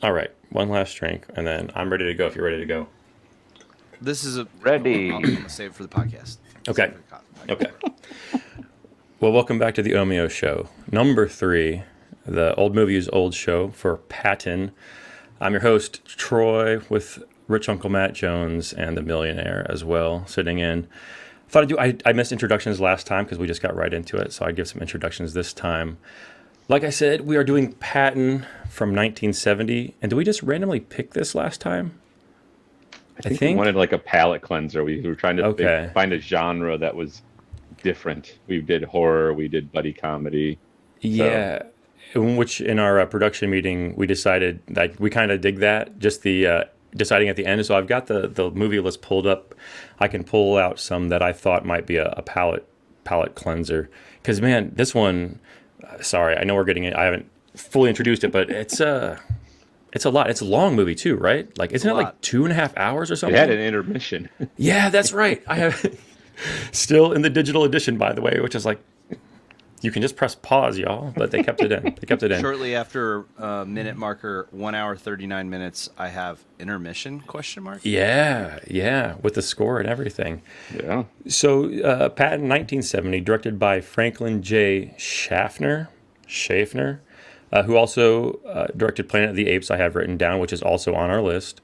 All right, one last drink, and then I'm ready to go if you're ready to go. This is a I'm Ready. gonna save it for the podcast. Save Okay. it for the podcast. Okay. Well, welcome back to the OMIO show. Number 3, the Old Movies Old Show for Patton. I'm your host, Troy, with Rich Uncle Matt Jones and the Millionaire as well, sitting in. I missed introductions last time because we just got right into it, so I'd give some introductions this time. Like I said, we are doing Patton from 1970. And did we just randomly pick this last time? I think we wanted like a palate cleanser. We were trying to Okay. find a genre that was different. We did horror, we did buddy comedy. So Yeah, in which in our production meeting we decided that we kind of dig that, just the deciding at the end. So I've got the movie list pulled up. I can pull out some that I thought might be a palate cleanser. Because man, this one, sorry, I know we're getting it. I haven't fully introduced it, but it's a lot. It's a long movie too, right? Like, isn't it a like lot. 2.5 hours or it something? had an intermission. Yeah, that's right. I have still in the digital edition, by the way, which is like you can just press pause, y'all. But they kept it in. They kept it in. Shortly after minute marker 1 hour 39 minutes, I have intermission question mark. Yeah, with the score and everything. Yeah. So, Patton, 1970, directed by Franklin J. Schaffner, who also directed Planet of the Apes. I have written down, which is also on our list,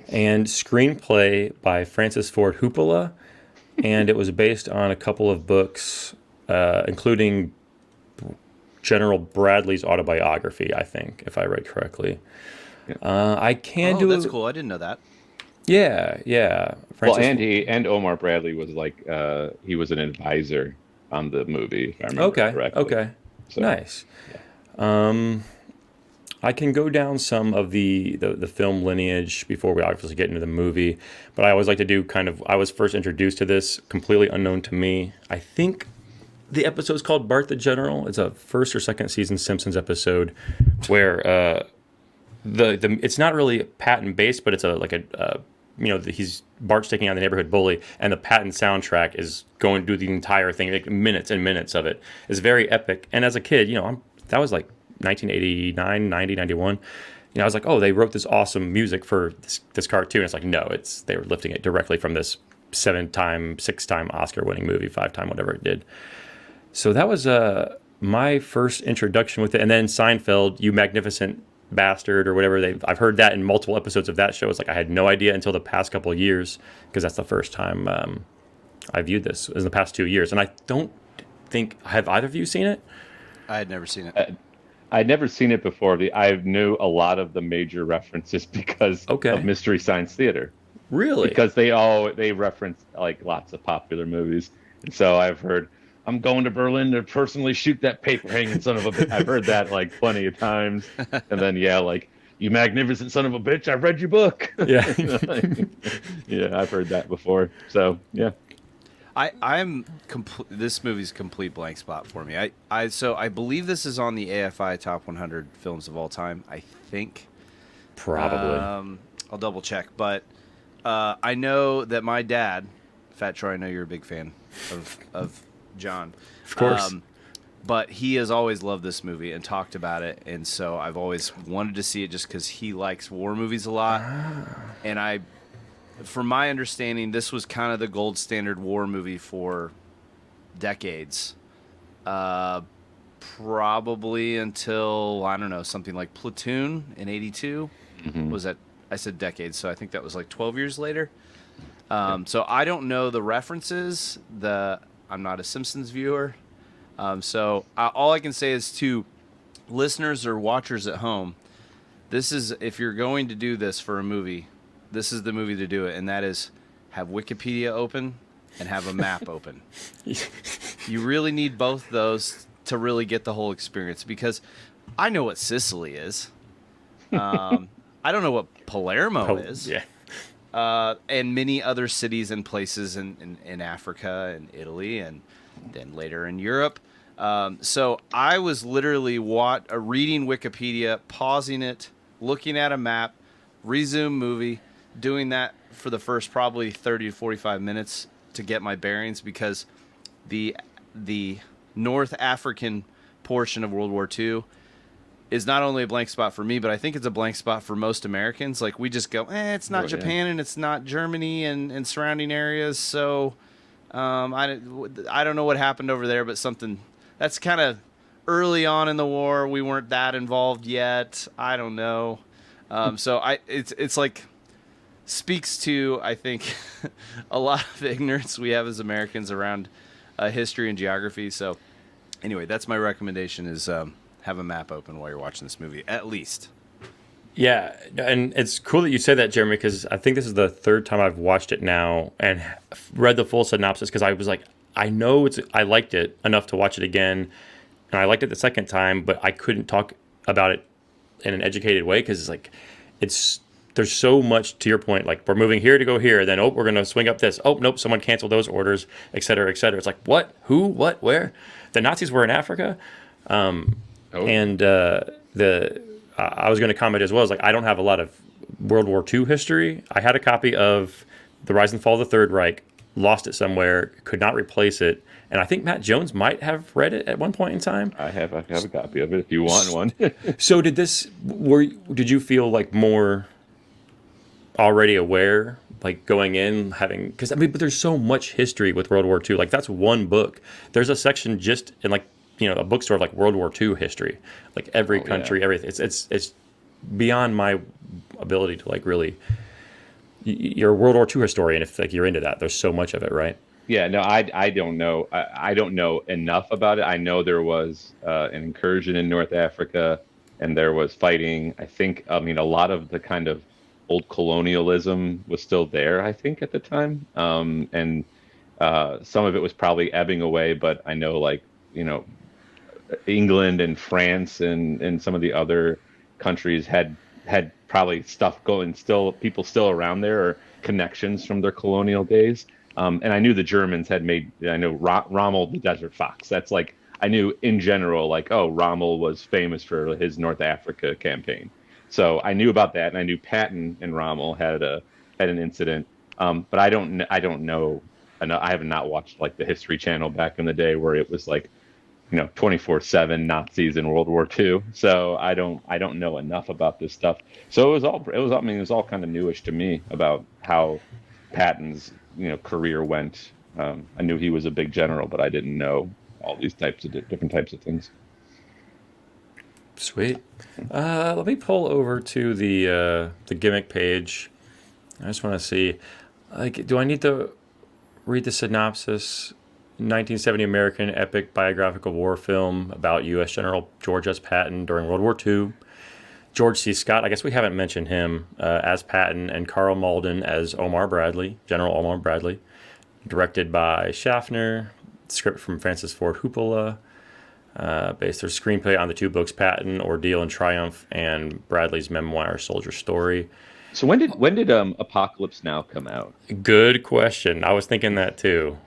and screenplay by Francis Ford Coppola, and it was based on a couple of books, including General Bradley's autobiography, I think, if I read correctly. I can Oh, do. that's cool. I didn't know that. Yeah. Well, Francis, and Omar Bradley was like he was an advisor on the movie, if I remember correctly. Okay, So, nice. I can go down some of the film lineage before we obviously get into the movie, but I always like to do I was first introduced to this completely unknown to me. I think the episode's called Bart the General. It's a first or second season Simpsons episode where it's not really Patton based, but it's he's Bart's taking on the neighborhood bully, and the Patton soundtrack is going to do the entire thing, like minutes and minutes of it. It's very epic. And as a kid, that was like 1989, 90, 91. I was like, oh, they wrote this awesome music for this cartoon. It's like, no, they were lifting it directly from this 6-time Oscar-winning movie, 5-time, whatever it did. So that was my first introduction with it. And then Seinfeld, You Magnificent Bastard, or whatever. I've heard that in multiple episodes of that show. It's like I had no idea until the past couple of years, because that's the first time I viewed this in the past 2 years. And I don't think, have either of you seen it? I had never seen it. I'd never seen it before. I knew a lot of the major references because of Mystery Science Theater. Really? Because they reference like lots of popular movies, and so I've heard, I'm going to Berlin to personally shoot that paper hanging son of a bitch. I've heard that like plenty of times, and then like, you magnificent son of a bitch, I've read your book. Yeah. Yeah, I've heard that before. So yeah. This movie's a complete blank spot for me. I believe this is on the AFI Top 100 Films of All Time. I think Probably. I'll double check, but I know that my dad, Fat Troy, I know you're a big fan of John, Of course. but he has always loved this movie and talked about it, and so I've always wanted to see it just because he likes war movies a lot, and from my understanding, this was kind of the gold standard war movie for decades. Probably until, I don't know, something like Platoon in 82. Mm-hmm. Was that, I said decades, so I think that was like 12 years later. So I don't know the references. I'm not a Simpsons viewer. All I can say is to listeners or watchers at home, if you're going to do this for a movie, this is the movie to do it, and that is have Wikipedia open and have a map open. You really need both those to really get the whole experience, because I know what Sicily is. I don't know what Palermo is. Yeah. And many other cities and places in Africa and Italy, and then later in Europe. So I was literally reading Wikipedia, pausing it, looking at a map, resume movie, doing that for the first probably 30 to 45 minutes to get my bearings, because the North African portion of World War II is not only a blank spot for me, but I think it's a blank spot for most Americans. Like we just go, it's not Right, yeah. Japan and it's not Germany and surrounding areas. So I don't know what happened over there, but something that's kind of early on in the war. We weren't that involved yet. I don't know. So it's like speaks to, I think, a lot of ignorance we have as Americans around history and geography. So anyway, that's my recommendation is have a map open while you're watching this movie, at least. Yeah, and it's cool that you say that, Jeremy, because I think this is the third time I've watched it now and read the full synopsis because I was like, I liked it enough to watch it again, and I liked it the second time, but I couldn't talk about it in an educated way because there's so much, to your point, like we're moving here to go here, then we're going to swing up this. Oh, nope, someone canceled those orders, et cetera, et cetera. It's like, what, who, what, where? The Nazis were in Africa. And I was going to comment as well. Is like I don't have a lot of World War II history. I had a copy of The Rise and Fall of the Third Reich, lost it somewhere, could not replace it, and I think Matt Jones might have read it at one point in time. I have a copy of it if you want one. So did you feel like more already aware, like going in, having, because I mean, but there's so much history with World War II. Like that's one book. There's a section just in like, a bookstore of like World War II history, like every country, everything. It's beyond my ability to like really. You're a World War II historian if like you're into that. There's so much of it, right? Yeah, no, I don't know. I don't know enough about it. I know there was an incursion in North Africa, and there was fighting. I mean, a lot of the kind of old colonialism was still there, I think, at the time. And some of it was probably ebbing away, but I know, like, England and France and some of the other countries had probably stuff going, still people still around there or connections from their colonial days. And I knew the Germans had made, I know Rommel the Desert Fox. That's like, I knew in general, like, oh, Rommel was famous for his North Africa campaign. So I knew about that, and I knew Patton and Rommel had an incident. But I don't know. I have not watched like the History Channel back in the day where it was like, 24/7 Nazis in World War II. So I don't know enough about this stuff. So it was all kind of newish to me about how Patton's career went. I knew he was a big general, but I didn't know all these types of different types of things. Sweet. Let me pull over to the gimmick page. I just want to see, like, do I need to read the synopsis? 1970 American epic biographical war film about U.S. General George S. Patton during World War II. George C. Scott, I guess we haven't mentioned him, as Patton, and Carl Malden as General Omar Bradley. Directed by Schaffner. Script from Francis Ford Coppola. Based their screenplay on the two books Patton, Ordeal and Triumph, and Bradley's memoir Soldier Story. So when did Apocalypse Now come out? Good question. I was thinking that too.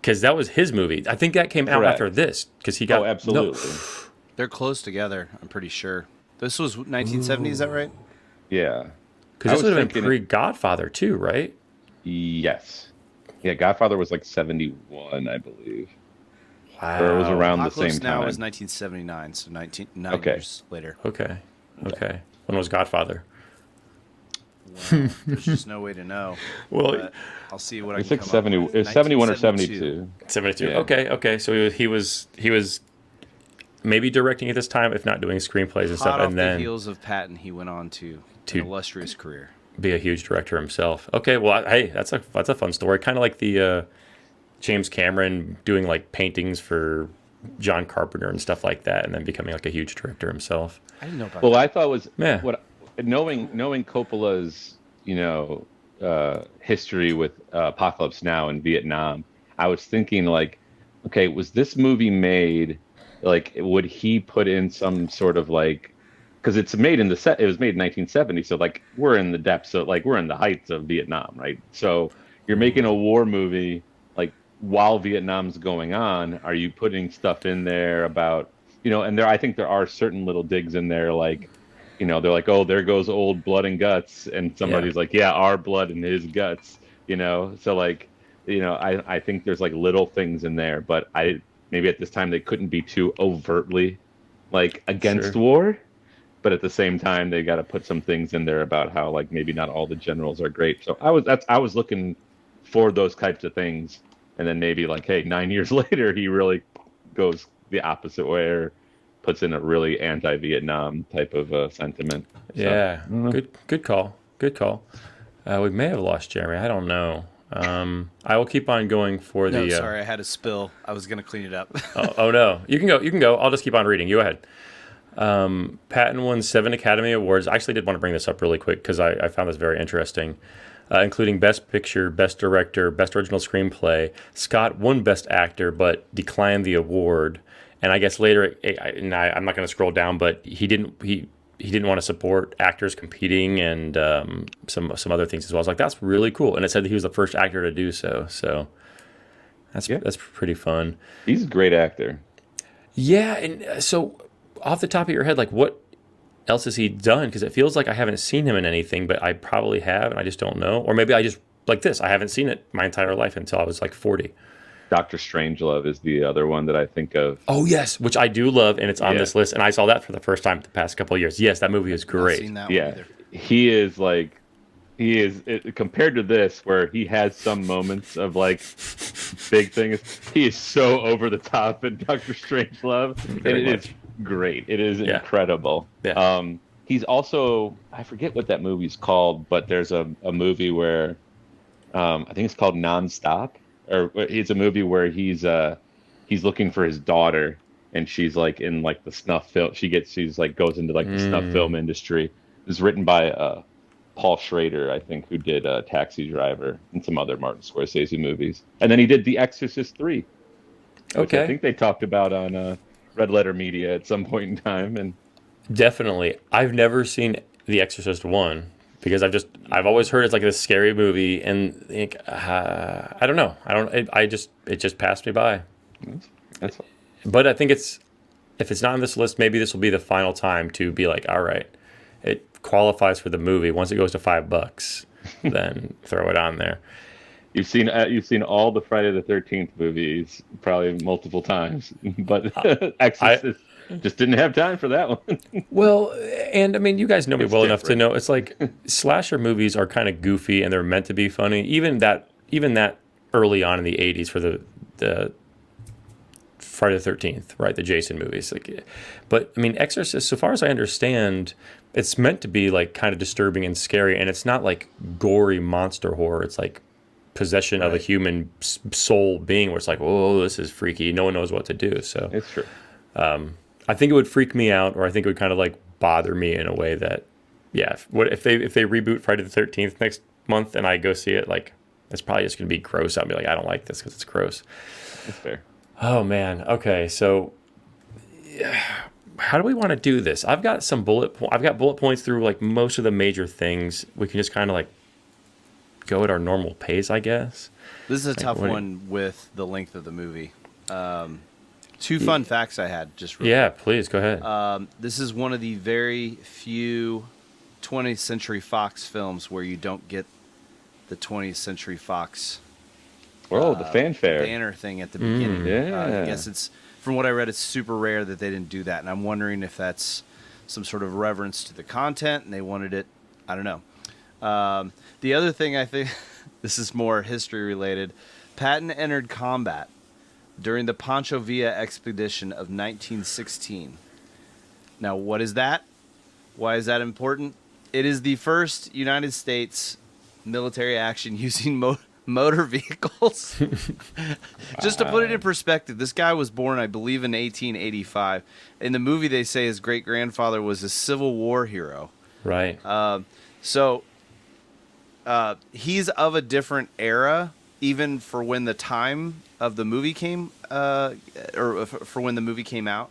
Because that was his movie. I think that came out after this. Because he got. Oh, absolutely. No. They're close together, I'm pretty sure. This was 1970, is that right? Yeah. Because this would have been pre-Godfather too, right? Yes. Yeah, Godfather was like 71, I believe. Wow. Or it was around Apocalypse the same time. Now was 1979, so 9 years later. Okay. When was Godfather? Well, there's just no way to know. Well, but I'll see what I It's can like come 70. up with. It's 71 or 1972. 72. 72. Yeah. Okay. So he was maybe directing at this time, if not doing screenplays and Hot stuff, off and then the heels of Patton, he went on to an illustrious career. Be a huge director himself. Okay, well, hey, that's a fun story. Kind of like the James Cameron doing like paintings for John Carpenter and stuff like that, and then becoming like a huge director himself. I didn't know about Well, that. I thought was Yeah. what knowing Coppola's history with Apocalypse Now in Vietnam. I was thinking like, okay, was this movie made? Like, would he put in some sort of like, because it's made in it was made in 1970, so like we're in the depths of like we're in the heights of Vietnam, right? So you're making a war movie like while Vietnam's going on. Are you putting stuff in there about and I think there are certain little digs in there like. They're like, oh, there goes old blood and guts, and somebody's like, yeah, our blood and his guts, So like, I think there's like little things in there, but maybe at this time they couldn't be too overtly, like against Sure. war, but at the same time they got to put some things in there about how like maybe not all the generals are great. So I was looking for those types of things, and then maybe like, hey, 9 years later he really goes the opposite way or puts in a really anti-Vietnam type of sentiment. So Yeah. I don't know. Good call. Good call. We may have lost Jeremy. I don't know. I will keep on going for No, the. sorry, I had a spill. I was gonna clean it up. Oh no, you can go. You can go. I'll just keep on reading. You go ahead. Patton won 7 Academy Awards. I actually did want to bring this up really quick because I found this very interesting, including Best Picture, Best Director, Best Original Screenplay. Scott won Best Actor, but declined the award. And I guess later, I'm not going to scroll down, but he didn't want to support actors competing and some other things as well. I was like, that's really cool. And it said that he was the first actor to do so. So Yeah, that's pretty fun. he's a great actor. Yeah, and so off the top of your head, like what else has he done? Because it feels like I haven't seen him in anything, but I probably have, and I just don't know. Or maybe I just like this. I haven't seen it my entire life until I was like 40. Doctor Strangelove is the other one that I think of. Oh yes, which I do love, and it's on Yeah. this list. And I saw that for the first time the past couple of years. Yes, that movie is Not great. seen that one Yeah, either. he is like compared to this where he has some moments of like big things. He is so over the top in Doctor Strangelove, and Very it much. is great. It is Yeah. incredible. Yeah. He's also, I forget what that movie's called, but there's a movie where I think it's called Nonstop, or it's a movie where he's looking for his daughter, and she's like in like the snuff film. She's like goes into like the snuff film industry. It's written by Paul Schrader, I think, who did Taxi Driver and some other Martin Scorsese movies, and then he did The Exorcist 3, which I Okay. think they talked about on Red Letter Media at some point in time. And Definitely. I've never seen The Exorcist 1 because I've always heard it's like this scary movie and think, I don't know. It just passed me by. that's But I think if it's not on this list, maybe this will be the final time to be like, all right, it qualifies for the movie. Once it goes to $5, then throw it on there. you've seen all the Friday the 13th movies probably multiple times, but I Exorcist just didn't have time for that one. well, and I mean, you guys know me It's well enough to different. know it's like slasher movies are kind of goofy and they're meant to be funny. Even that early on in the '80s for the Friday the 13th, right? The Jason movies. Like, but I mean, Exorcist, so far as I understand, it's meant to be like kind of disturbing and scary, and it's not like gory monster horror. It's like possession of a Right. human soul being, where it's like, oh, this is freaky. No one knows what to do. So It's true. I think it would freak me out, or I think it would kind of like bother me in a way that, yeah. If they reboot Friday the 13th next month and I go see it, like it's probably just gonna be gross. I'll be like, I don't like this because it's gross. That's fair. Oh man. Okay. So how do we want to do this? I've got bullet points through like most of the major things. We can just kind of like go at our normal pace, I guess. This is a tough what do you- one with the length of the movie. Two fun facts I had just real Yeah, please go ahead. This is one of the very few 20th Century Fox films where you don't get the 20th Century Fox Oh, the fanfare. banner thing at the beginning. Yeah. I guess it's, from what I read, it's super rare that they didn't do that, and I'm wondering if that's some sort of reverence to the content and they wanted it. I don't know. The other thing I think, this is more history related. Patton entered combat during the Pancho Villa expedition of 1916. Now, what is that? Why is that important? It is the first United States military action using motor vehicles. Just to put it in perspective, this guy was born, I believe, in 1885. In the movie, they say his great-grandfather was a Civil War hero. Right. So he's of a different era, even for when the time of the movie came, or for when the movie came out.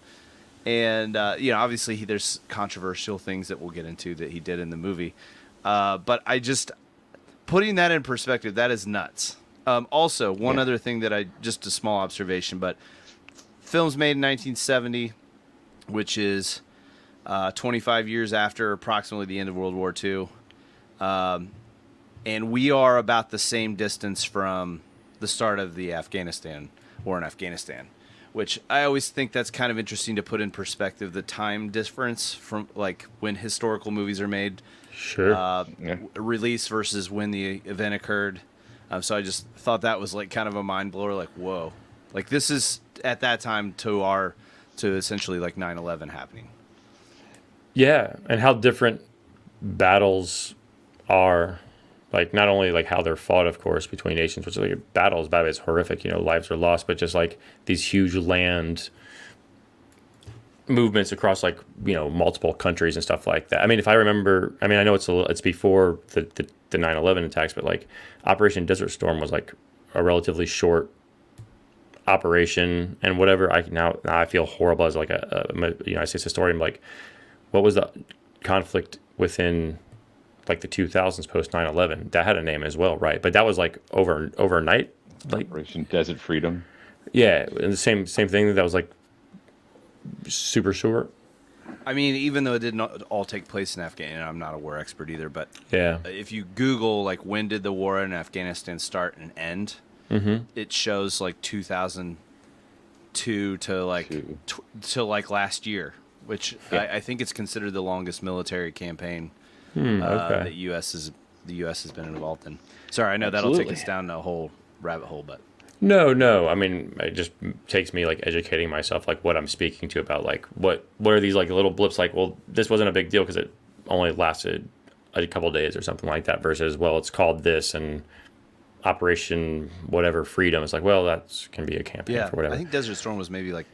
And obviously there's controversial things that we'll get into that he did in the movie. But I just putting that in perspective, that is nuts. Also, one other thing that just a small observation, but film's made in 1970, which is 25 years after approximately the end of World War II. And we are about the same distance from the start of the Afghanistan war in Afghanistan, which I always think that's kind of interesting to put in perspective, the time difference from like when historical movies are made, Sure. release versus when the event occurred. So I just thought that was like kind of a mind blower. Like, whoa, like this is at that time to essentially like 9/11 happening. Yeah, and how different battles are, like not only like how they're fought, of course, between nations, which is like battles, by the way, it's horrific, lives are lost, but just like these huge land movements across like multiple countries and stuff like that. I mean, if I remember, I mean, I know it's before the 9/11 attacks, but like Operation Desert Storm was like a relatively short operation, and whatever. Now I feel horrible as like a United States historian. Like, what was the conflict within like the 2000s post 9/11? That had a name as well, right? But that was like overnight, like Operation Desert Freedom. Yeah, and the same thing. That was like super short. I mean, even though it did not all take place in Afghanistan, I'm not a war expert either, but Yeah, if you Google like when did the war in Afghanistan start and end, it shows like 2002 to like to like last year, which I think it's considered the longest military campaign okay. that the U.S. has been involved in. Sorry, I know that'll take us down a whole rabbit hole, but No. I mean, it just takes me like educating myself, like what I'm speaking to about, like what are these like little blips? Like, well, this wasn't a big deal because it only lasted a couple days or something like that. Versus, well, it's called this and Operation whatever Freedom. It's like, well, that can be a campaign for whatever. I think Desert Storm was maybe like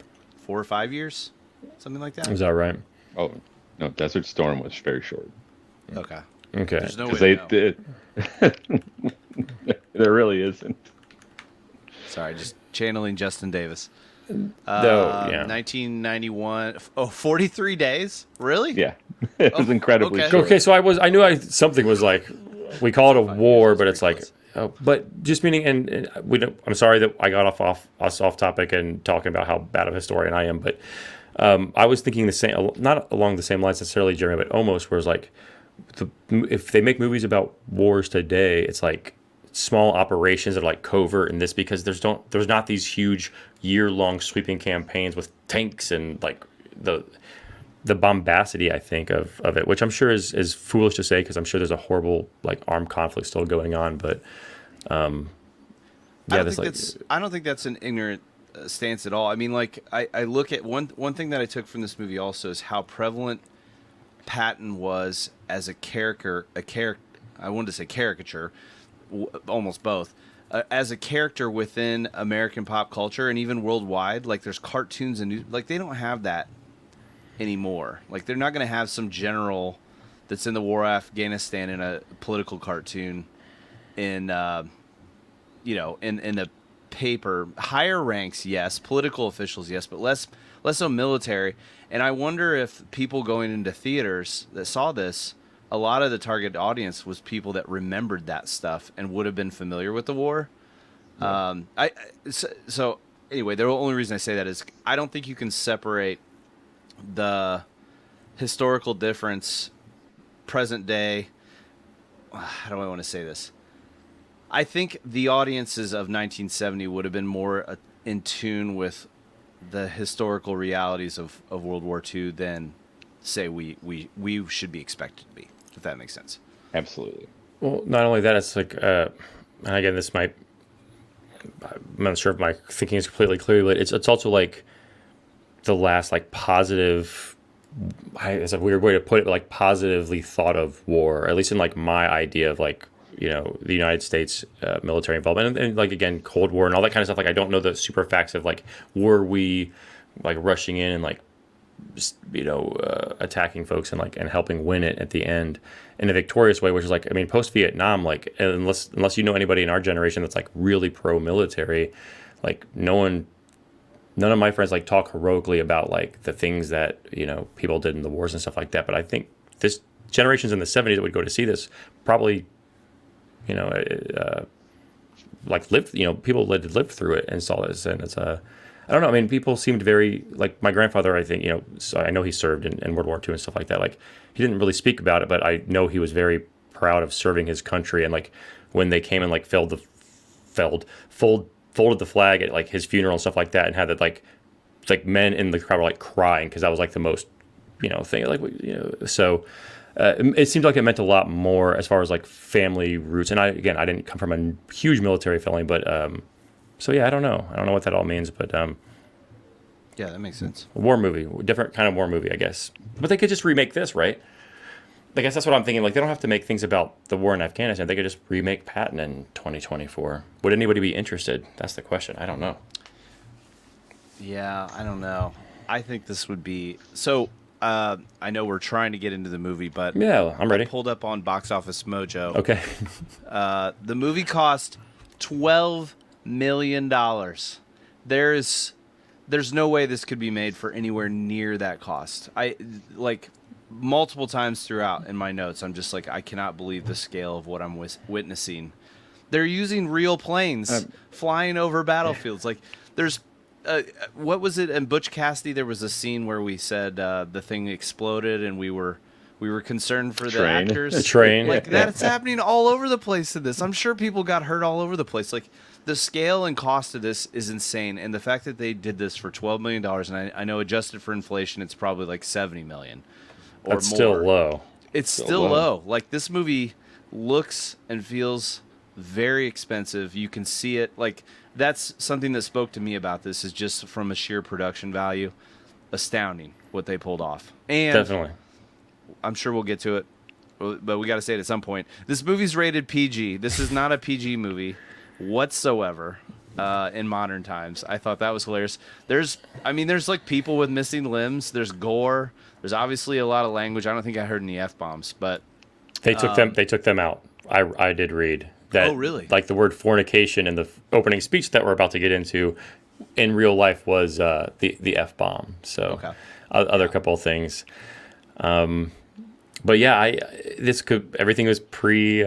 4 or 5 years, something like that. Is that right? Oh no, Desert Storm was very short. Okay. Okay. There's no way to know. There really isn't. Sorry, just channeling Justin Davis. Yeah. 1991. Oh, 43 days? Really? Yeah, it was incredibly okay. short. Okay, so I knew something was like, we call it a war, but it's like, but just meaning, and we don't. I'm sorry that I got off topic and talking about how bad of a historian I am, but I was thinking the same, not along the same lines necessarily, Jeremy, but almost, where it's like, if they make movies about wars today, it's like small operations that are like covert in this, because there's not these huge year-long sweeping campaigns with tanks and like the bombacity, I think, of it, which I'm sure is foolish to say, because I'm sure there's a horrible like armed conflict still going on, but I don't think that's an ignorant stance at all. I mean, like I look at one thing that I took from this movie also is how prevalent Patton was as a character. I wanted to say caricature, almost both. As a character within American pop culture and even worldwide. Like, there's cartoons and like they don't have that anymore. Like, they're not going to have some general that's in the war of Afghanistan in a political cartoon in in the paper. Higher ranks, yes. Political officials, yes, but less so military. And I wonder if people going into theaters that saw this, a lot of the target audience was people that remembered that stuff and would have been familiar with the war. Yeah. So anyway, the only reason I say that is I don't think you can separate the historical difference, present day. How do I want to say this? I think the audiences of 1970 would have been more in tune with the historical realities of World War II than, say, we should be expected to be, if that makes sense. Absolutely. Well, not only that, it's like, and again, I'm not sure if my thinking is completely clear, but it's also like the last like positive, it's a weird way to put it, but like positively thought of war, at least in like my idea of like, the United States military involvement, and like, again, Cold War and all that kind of stuff. Like, I don't know the super facts of like, were we like rushing in and like, just, attacking folks and like, and helping win it at the end in a victorious way, which is like, I mean, post Vietnam, like, unless you know anybody in our generation that's like really pro military, like none of my friends like talk heroically about like the things that, people did in the wars and stuff like that. But I think this generations in the 70s that would go to see this probably, like lived, people lived through it and saw this, and it's I don't know. I mean, people seemed very like my grandfather. I think so I know he served in World War II and stuff like that. Like, he didn't really speak about it, but I know he was very proud of serving his country. And like when they came and like folded the flag at like his funeral and stuff like that, and had that like like men in the crowd were like crying because that was like the most, thing. Like, so it seemed like it meant a lot more as far as like family roots. And I didn't come from a huge military family, but so yeah, I don't know. I don't know what that all means, but Yeah, that makes sense. war movie, different kind of war movie, I guess. But they could just remake this, right? I guess that's what I'm thinking. Like, they don't have to make things about the war in Afghanistan. They could just remake Patton in 2024. Would anybody be interested? That's the question. I don't know. Yeah, I don't know. I think this would be so. I know we're trying to get into the movie, but Yeah, I'm ready. I pulled up on Box Office Mojo. Okay. The movie cost $12 million. There's no way this could be made for anywhere near that cost. I like multiple times throughout in my notes, I'm just like, I cannot believe the scale of what I'm witnessing. They're using real planes flying over battlefields. Like, there's what was it in Butch Cassidy? There was a scene where we said the thing exploded, and we were concerned for the actors. The train. Like, that's happening all over the place in this. I'm sure people got hurt all over the place. Like, the scale and cost of this is insane, and the fact that they did this for $12 million, and I know adjusted for inflation, it's probably like $70 million or That's more. still low. It's still low. Like, this movie looks and feels very expensive. You can see it. Like, that's something that spoke to me about this, is just from a sheer production value, astounding what they pulled off. And Definitely. I'm sure we'll get to it, but we got to say it at some point. This movie's rated PG. This is not a PG movie whatsoever in modern times. I thought that was hilarious. There's like people with missing limbs. There's gore. There's obviously a lot of language. I don't think I heard any F-bombs, but They took them out. I did read that. Oh, really? Like, the word fornication in the opening speech that we're about to get into in real life was the F-bomb. So Okay. Other couple of things. But yeah, everything was pre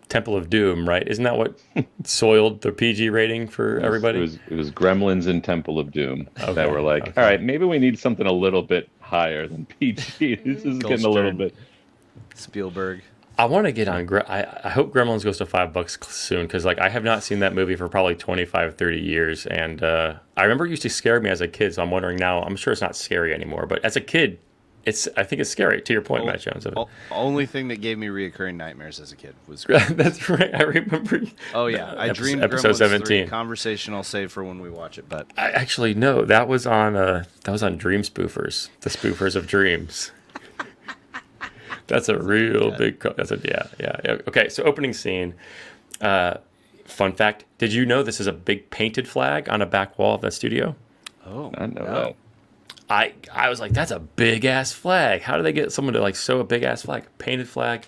Temple of Doom, right? Isn't that what soiled the PG rating for everybody? It was Gremlins and Temple of Doom that were like, all right, maybe we need something a little bit higher than PG. This is getting a little bit. Spielberg. I want to get on. I hope Gremlins goes to $5 soon, because like, I have not seen that movie for probably 25, 30 years, and I remember it used to scare me as a kid. So I'm wondering now. I'm sure it's not scary anymore, but as a kid, I think it's scary. To your point, Matt Jones. Only thing that gave me reoccurring nightmares as a kid was Gremlins. That's right. I remember. Oh yeah, I dreamed episode Gremlins 17. 3. Conversation I'll save for when we watch it. But I actually no, that was on Dream Spoofers, the Spoofers of Dreams. That's a real big. Yeah. Okay, so opening scene. Fun fact: did you know this is a big painted flag on a back wall of the studio? oh, I know that. I was like, that's a big ass flag. How do they get someone to like sew a big ass flag, painted flag?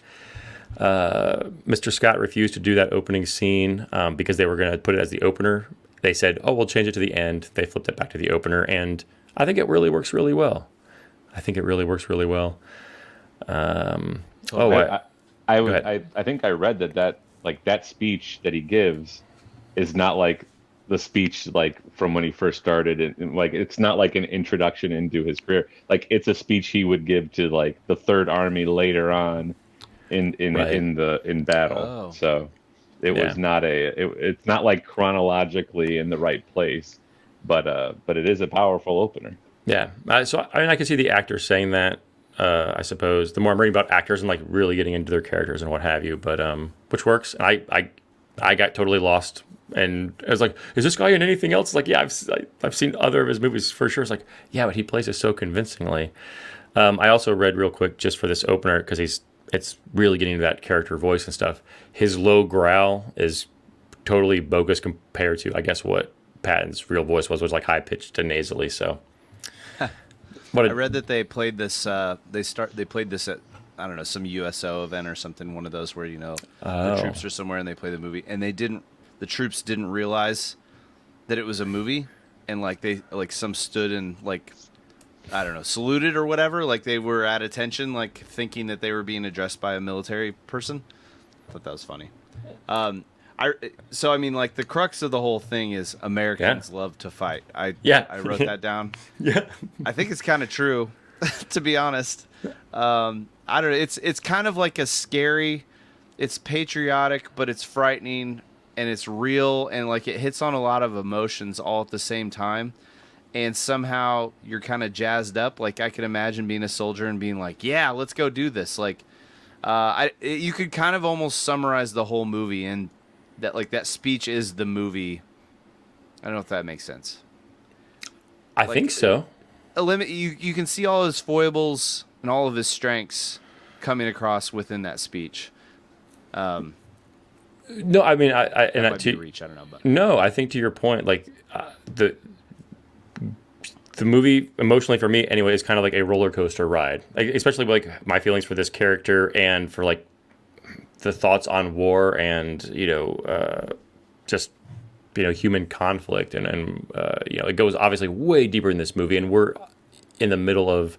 Mr. Scott refused to do that opening scene because they were going to put it as the opener. They said, "Oh, we'll change it to the end." They flipped it back to the opener, and I think it really works really well. I think it I think I read that speech that he gives is not like the speech like from when he first started, and like it's not like an introduction into his career. Like, it's a speech he would give to like the Third Army later on in battle. Oh. So it was not it's not like chronologically in the right place, but it is a powerful opener. Yeah. So I mean, I can see the actors saying that. I suppose the more I'm reading about actors and like really getting into their characters and what have you, but which works. And I got totally lost, and I was like, "Is this guy in anything else?" Like, yeah, I've seen other of his movies for sure. It's like, yeah, but he plays it so convincingly. I also read real quick just for this opener, because it's really getting into that character voice and stuff. His low growl is totally bogus compared to, I guess, what Patton's real voice was like high pitched to nasally. So. I read that they played this. They played this at, I don't know, some USO event or something. One of those where the troops are somewhere and they play the movie, and the troops didn't realize that it was a movie, and some stood and like, I don't know, saluted or whatever, like they were at attention, like thinking that they were being addressed by a military person. I thought that was funny. So I mean, like, the crux of the whole thing is Americans love to fight. I wrote that down. Yeah. I think it's kind of true, to be honest. I don't know. It's kind of like a scary. It's patriotic, but it's frightening, and it's real, and like it hits on a lot of emotions all at the same time. and somehow you're kind of jazzed up. Like I could imagine being a soldier and being like, "Yeah, let's go do this." Like, you could kind of almost summarize the whole movie in that. Like that speech is the movie. I don't know if that makes sense. I think so. You can see all his foibles and all of his strengths coming across within that speech. No, I mean, and Might be a reach. I don't know, but no, I think to your point, like the movie emotionally for me anyway is kind of like a roller coaster ride, like, especially like my feelings for this character and for like the thoughts on war and just human conflict and it goes obviously way deeper in this movie, and we're in the middle of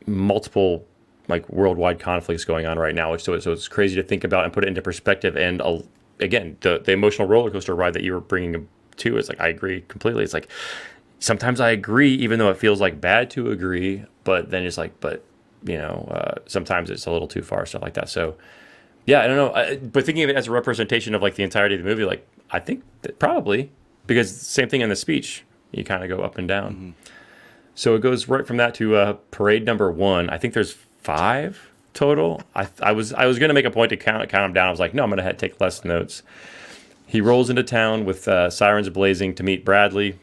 multiple like worldwide conflicts going on right now, so it's crazy to think about and put it into perspective. And again, the emotional roller coaster ride that you were bringing to is like, I agree completely. It's like sometimes I agree even though it feels like bad to agree, but then it's like, sometimes it's a little too far, stuff like that. So yeah, I don't know, but thinking of it as a representation of like the entirety of the movie, like I think that probably, because same thing in the speech, you kind of go up and down. Mm-hmm. So it goes right from that to parade number 1. I think there's 5 total. I was going to make a point to count them down. I was like, no, I'm going to take less notes. He rolls into town with sirens blazing to meet Bradley.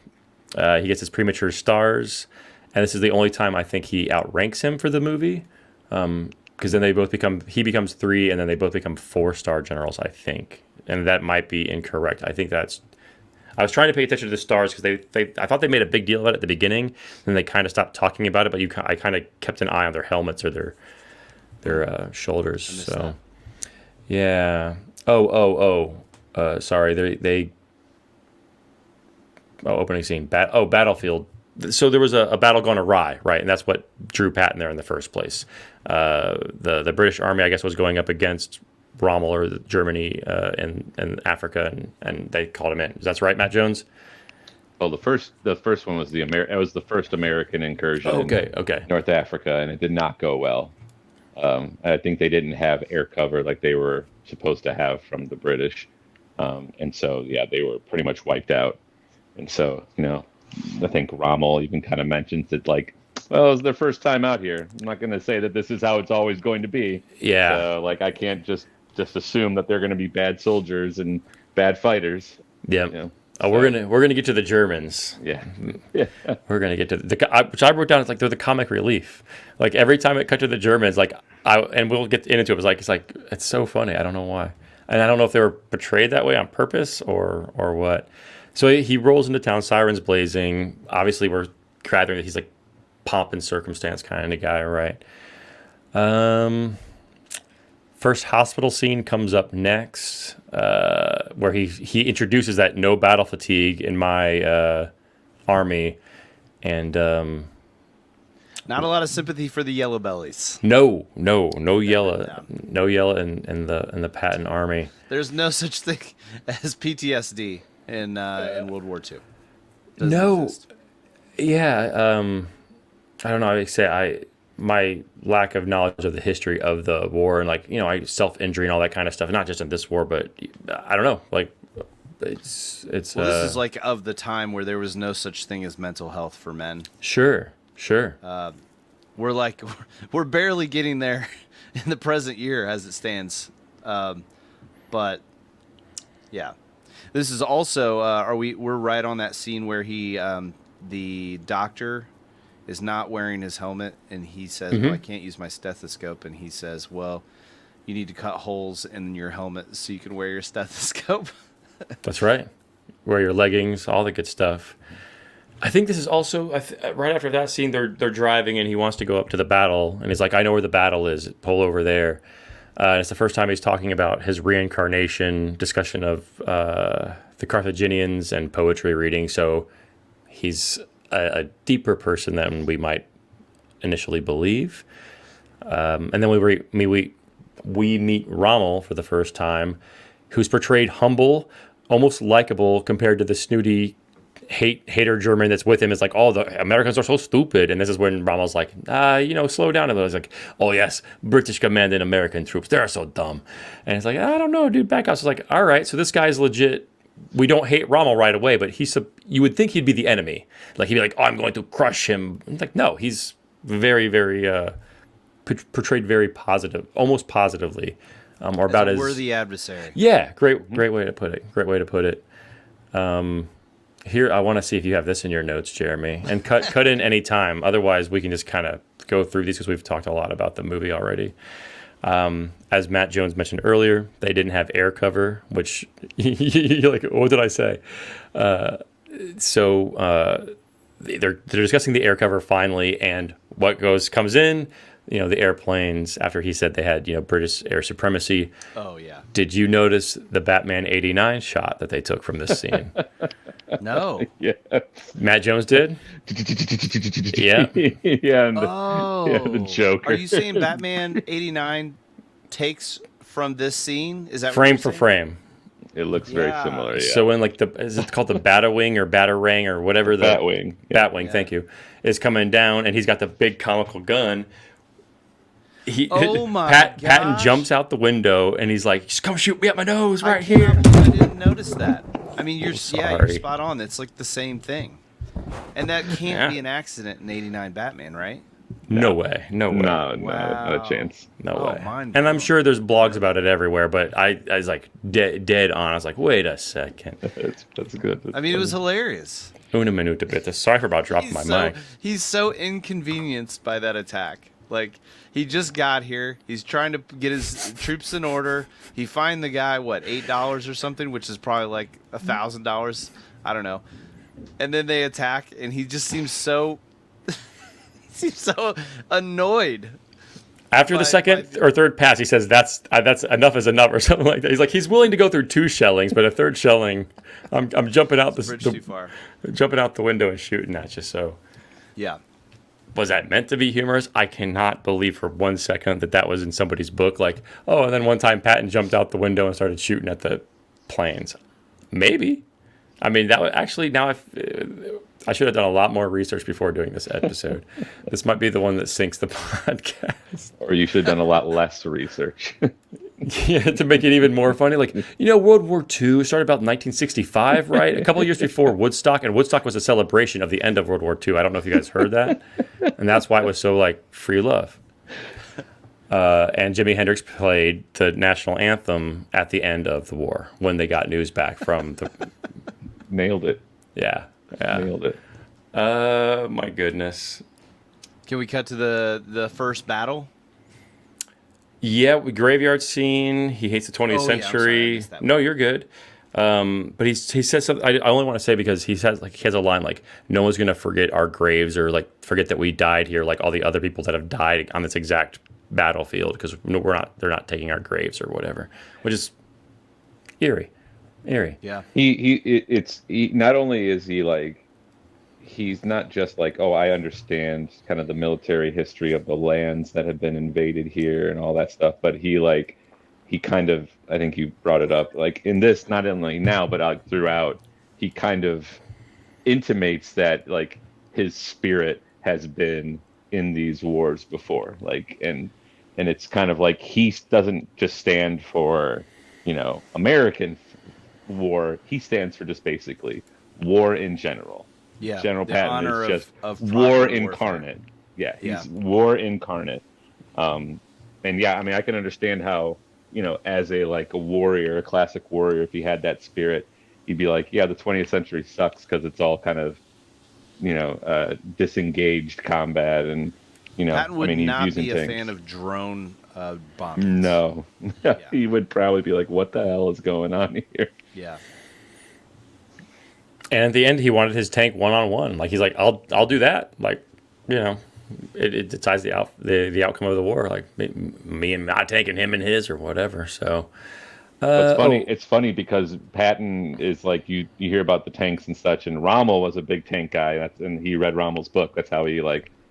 He gets his premature stars, and this is the only time I think he outranks him for the movie, because then he becomes 3, and then they both become 4-star generals, I think, and that might be incorrect. I think I was trying to pay attention to the stars because I thought they made a big deal of it at the beginning, and they kind of stopped talking about it. But I kind of kept an eye on their helmets or their shoulders. So, that. Yeah. Sorry. Opening scene. Battlefield. So there was a battle gone awry, right? And that's what drew Patton there in the first place. The British Army, I guess, was going up against Rommel or Germany and Africa, and they called him in. That's right, Matt Jones? Oh, the first one was it was the first American incursion in North Africa, and it did not go well. I think they didn't have air cover like they were supposed to have from the British. And so, yeah, they were pretty much wiped out. And so, I think Rommel even kind of mentions it like, well, it's their first time out here. I'm not going to say that this is how it's always going to be. Yeah. So, like, I can't just assume that they're going to be bad soldiers and bad fighters. Yeah. We're gonna get to the Germans. Yeah. We're gonna get to which I wrote down. It's like they're the comic relief. Like every time it cut to the Germans, and we'll get into it. It's so funny. I don't know why, and I don't know if they were portrayed that way on purpose or what. So he rolls into town, sirens blazing. Obviously, we're gathering that he's like pomp and circumstance kind of guy, right? First hospital scene comes up next, where he introduces that no battle fatigue in my army, and not a lot of sympathy for the yellow bellies. No yellow in the Patton army. There's no such thing as PTSD in World War II. No, exist. Yeah, I don't know. My lack of knowledge of the history of the war and self-injury and all that kind of stuff, not just in this war, but I don't know, it's this is like of the time where there was no such thing as mental health for men. Sure. We're barely getting there in the present year as it stands. But yeah, this is also, we're right on that scene where the doctor is not wearing his helmet, and he says, well, I can't use my stethoscope, and he says, well, you need to cut holes in your helmet so you can wear your stethoscope. That's right. Wear your leggings, all the good stuff. I think this is also, right after that scene, they're driving, and he wants to go up to the battle, and he's like, I know where the battle is, pull over there. It's the first time he's talking about his reincarnation, discussion of the Carthaginians and poetry reading, so he's a deeper person than we might initially believe. And then we meet Rommel for the first time, who's portrayed humble, almost likable compared to the snooty hater German that's with him. Is like, oh, the Americans are so stupid. And this is when Rommel's like, slow down a little. He's like, oh yes, British command and American troops, they're so dumb. And it's like, I don't know, dude, back off. So it's like, all right, so this guy's legit we don't hate Rommel right away, but you would think he'd be the enemy. Like he'd be like, oh, I'm going to crush him. It's like, no, he's very, very portrayed very positive, almost positively, or about as worthy adversary. Yeah, great way to put it. Great way to put it. Here, I want to see if you have this in your notes, Jeremy, and cut in any time. Otherwise, we can just kind of go through these because we've talked a lot about the movie already. As Matt Jones mentioned earlier, they didn't have air cover, which you're like, what did I say? So they're discussing the air cover finally, and what comes in. The airplanes, after he said they had, British air supremacy. Oh, yeah. Did you notice the Batman 89 shot that they took from this scene? No. Yeah. Matt Jones did? Yeah. Yeah. And the Joker. Are you saying Batman 89 takes from this scene? Is that frame what for you're saying? frame? It looks very similar. Yeah. So when is it called the Batawing or Batarang or whatever? Batwing. Batwing, Yeah. thank you. Is coming down, and he's got the big comical gun. Oh my Patton gosh. jumps out the window, and he's like, just come shoot me at my nose right I here. didn't notice that. I mean, you're sorry. spot on. It's like the same thing. And that can't be an accident in 89 Batman, right? No way. No, Wow. not a chance. No Oh, way. mind And I'm blown. sure there's blogs about it everywhere, but I was like dead on. I was like, wait a second. That's good. I mean, it was hilarious. Una minuta beta. Sorry for about dropping my mic. He's so inconvenienced by that attack. Like, he just got here. He's trying to get his troops in order. He fined the guy, what, $8 or something, which is probably like $1,000. I don't know. And then they attack, and he just seems so annoyed. After the second or third pass, he says, that's enough is enough, or something like that. He's like, he's willing to go through 2 shellings, but a third shelling, I'm jumping out Bridge too far. jumping out the window and shooting at you. So Yeah. was that meant to be humorous? I cannot believe for 1 second that was in somebody's book. Like, oh, and then one time Patton jumped out the window and started shooting at the planes. Maybe. I mean, that would actually, now I should have done a lot more research before doing this episode. This might be the one that sinks the podcast. Or you should have done a lot less research. Yeah, to make it even more funny. Like, World War II started about 1965, right? A couple of years before Woodstock, and Woodstock was a celebration of the end of World War II. I don't know if you guys heard that. And that's why it was so, like, free love. And Jimi Hendrix played the national anthem at the end of the war when they got news back from the... Nailed it. Yeah. Nailed it. My goodness. Can we cut to the first battle? Yeah, graveyard scene. He hates the 20th Oh, yeah, I'm sorry, I century. missed that No, you're good. But he says something. I only want to say because he has a line like, "No one's gonna forget our graves or like forget that we died here, like all the other people that have died on this exact battlefield because they're not taking our graves or whatever," which is eerie. Yeah. He not only is he like, he's not just like, oh, I understand kind of the military history of the lands that have been invaded here and all that stuff, but he kind of, I think you brought it up, like in this, not only now, but throughout, he kind of intimates that like his spirit has been in these wars before, like, and it's kind of like he doesn't just stand for, American war. He stands for just basically war in general. Yeah. General the Patton honor is just of war proper incarnate. warfare. Yeah, he's war incarnate. And yeah, I mean, I can understand how, as a warrior, a classic warrior, if he had that spirit, he'd be like, yeah, the 20th century sucks because it's all kind of, disengaged combat, and Patton would he's not using be a tanks. fan of drone bombings. No, he would probably be like, what the hell is going on here? Yeah. And at the end, he wanted his tank one-on-one. Like he's like, I'll do that. Like, it decides the outcome of the war. Like me and my tank and him and his or whatever. So It's funny. It's funny because Patton is like, you hear about the tanks and such, and Rommel was a big tank guy. And he read Rommel's book. That's how he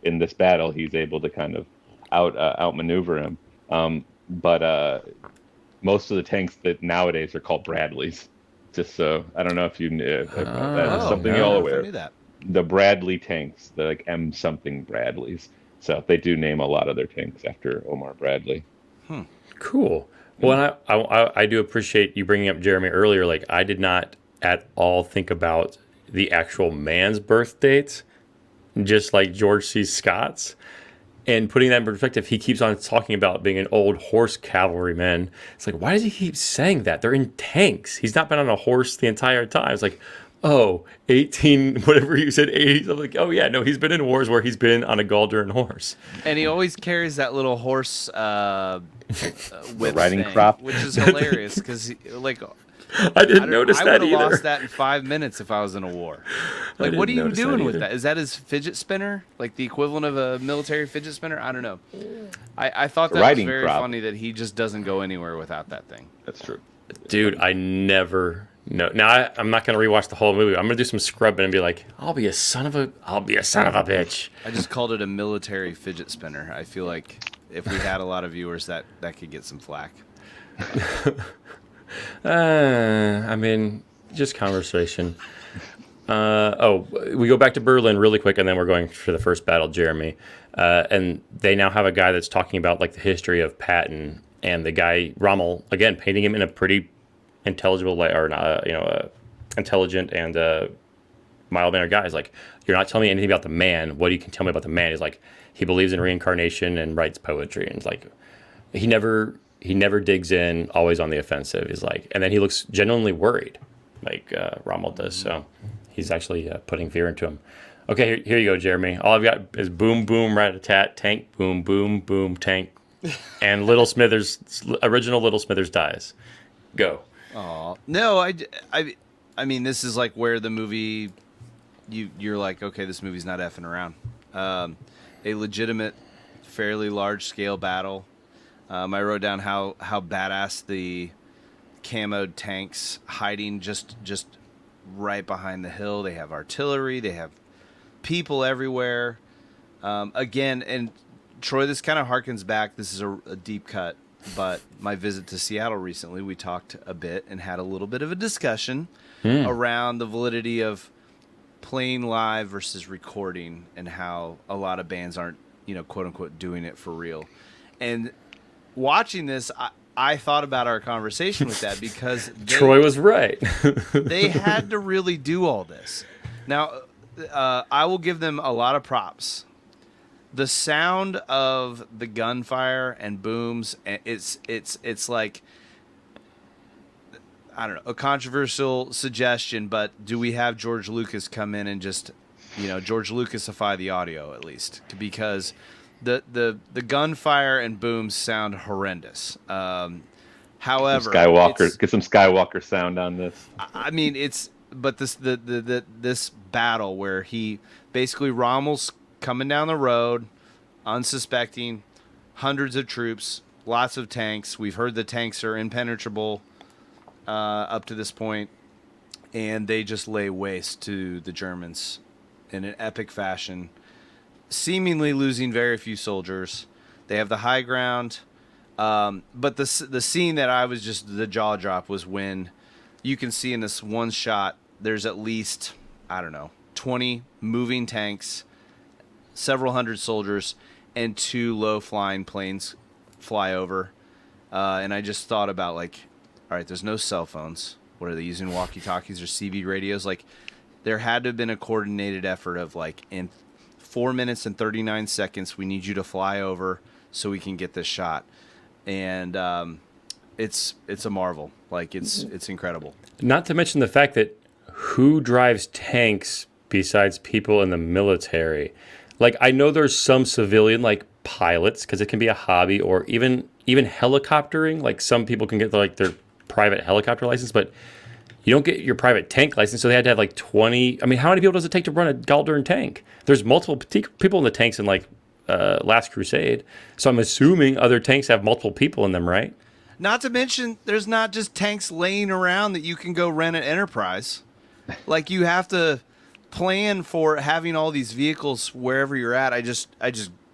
in this battle he's able to kind of outmaneuver him. But most of the tanks that nowadays are called Bradleys. Just so I don't know if you knew if that is something no. you're all I aware knew of. that. The Bradley tanks, the M something Bradleys. So they do name a lot of their tanks after Omar Bradley. Cool. Well, and I do appreciate you bringing up Jeremy earlier. Like, I did not at all think about the actual man's birth date, just like George C. Scott's. And putting that in perspective, he keeps on talking about being an old horse cavalryman. It's like, why does he keep saying that? They're in tanks. He's not been on a horse the entire time. It's like, oh, 18, whatever you said, 80s. I'm like, oh, yeah, no, he's been in wars where he's been on a Galdern horse. And he always carries that little horse whip riding thing, crop. which is hilarious because, like, I didn't notice I that would have either. lost that in 5 minutes if I was in a war. Like, didn't what are you notice that doing with either. that? Is that his fidget spinner? Like the equivalent of a military fidget spinner? I don't know. I thought that Riding was very crop. funny that he just doesn't go anywhere without that thing. That's true. Dude, I never know. Now, I'm not going to rewatch the whole movie. I'm going to do some scrubbing and be like, I'll be a son of a bitch. I just called it a military fidget spinner. I feel like if we had a lot of viewers, that could get some flack. I mean, just conversation. We go back to Berlin really quick, and then we're going for the first battle, Jeremy. And they now have a guy that's talking about like the history of Patton, and the guy Rommel again painting him in a pretty intelligible way, or intelligent and mild-mannered guy. Is like, you're not telling me anything about the man. What you can tell me about the man is like he believes in reincarnation and writes poetry, and it's like he never digs in, always on the offensive. He's like, and then he looks genuinely worried, like Rommel does. So he's actually putting fear into him. Okay, here you go, Jeremy. All I've got is boom, boom, rat-a-tat, tank, boom, boom, boom, tank, and original Little Smithers dies. Go. Oh no, I mean, this is like where the movie, you're like, okay, this movie's not effing around. A legitimate, fairly large scale battle. I wrote down how badass the camoed tanks hiding just right behind the hill. They have artillery. They have people everywhere. Again, and Troy, this kind of harkens back. This is a deep cut, but my visit to Seattle recently, we talked a bit and had a little bit of a discussion around the validity of playing live versus recording and how a lot of bands aren't, quote unquote, doing it for real. And watching this, I thought about our conversation with that because Troy was right. they had to really do all this. Now, I will give them a lot of props. The sound of the gunfire and booms, it's like, I don't know, a controversial suggestion, but do we have George Lucas come in and just, George Lucasify the audio at least? Because the gunfire and booms sound horrendous. However, get some Skywalker sound on this. I mean, this battle where he basically Rommel's coming down the road, unsuspecting, hundreds of troops, lots of tanks. We've heard the tanks are impenetrable up to this point, and they just lay waste to the Germans in an epic fashion, seemingly losing very few soldiers. They have the high ground, but the scene that I was just the jaw drop was when you can see in this one shot there's at least, I don't know, 20 moving tanks, several hundred soldiers, and 2 low-flying planes fly over. And I just thought about, like, all right, there's no cell phones. What are they using, walkie-talkies or CB radios? Like, there had to have been a coordinated effort of, like, in 4 minutes and 39 seconds, we need you to fly over so we can get this shot. And it's a marvel. Like, it's incredible. Not to mention the fact that who drives tanks besides people in the military? Like, I know there's some civilian, like, pilots, because it can be a hobby, or even helicoptering. Like, some people can get, like, their private helicopter license, but you don't get your private tank license, so they had to have, like, 20... I mean, how many people does it take to run a Galdern tank? There's multiple people in the tanks in, like, Last Crusade, so I'm assuming other tanks have multiple people in them, right? Not to mention, there's not just tanks laying around that you can go rent at Enterprise. Like, you have to plan for having all these vehicles wherever you're at. I just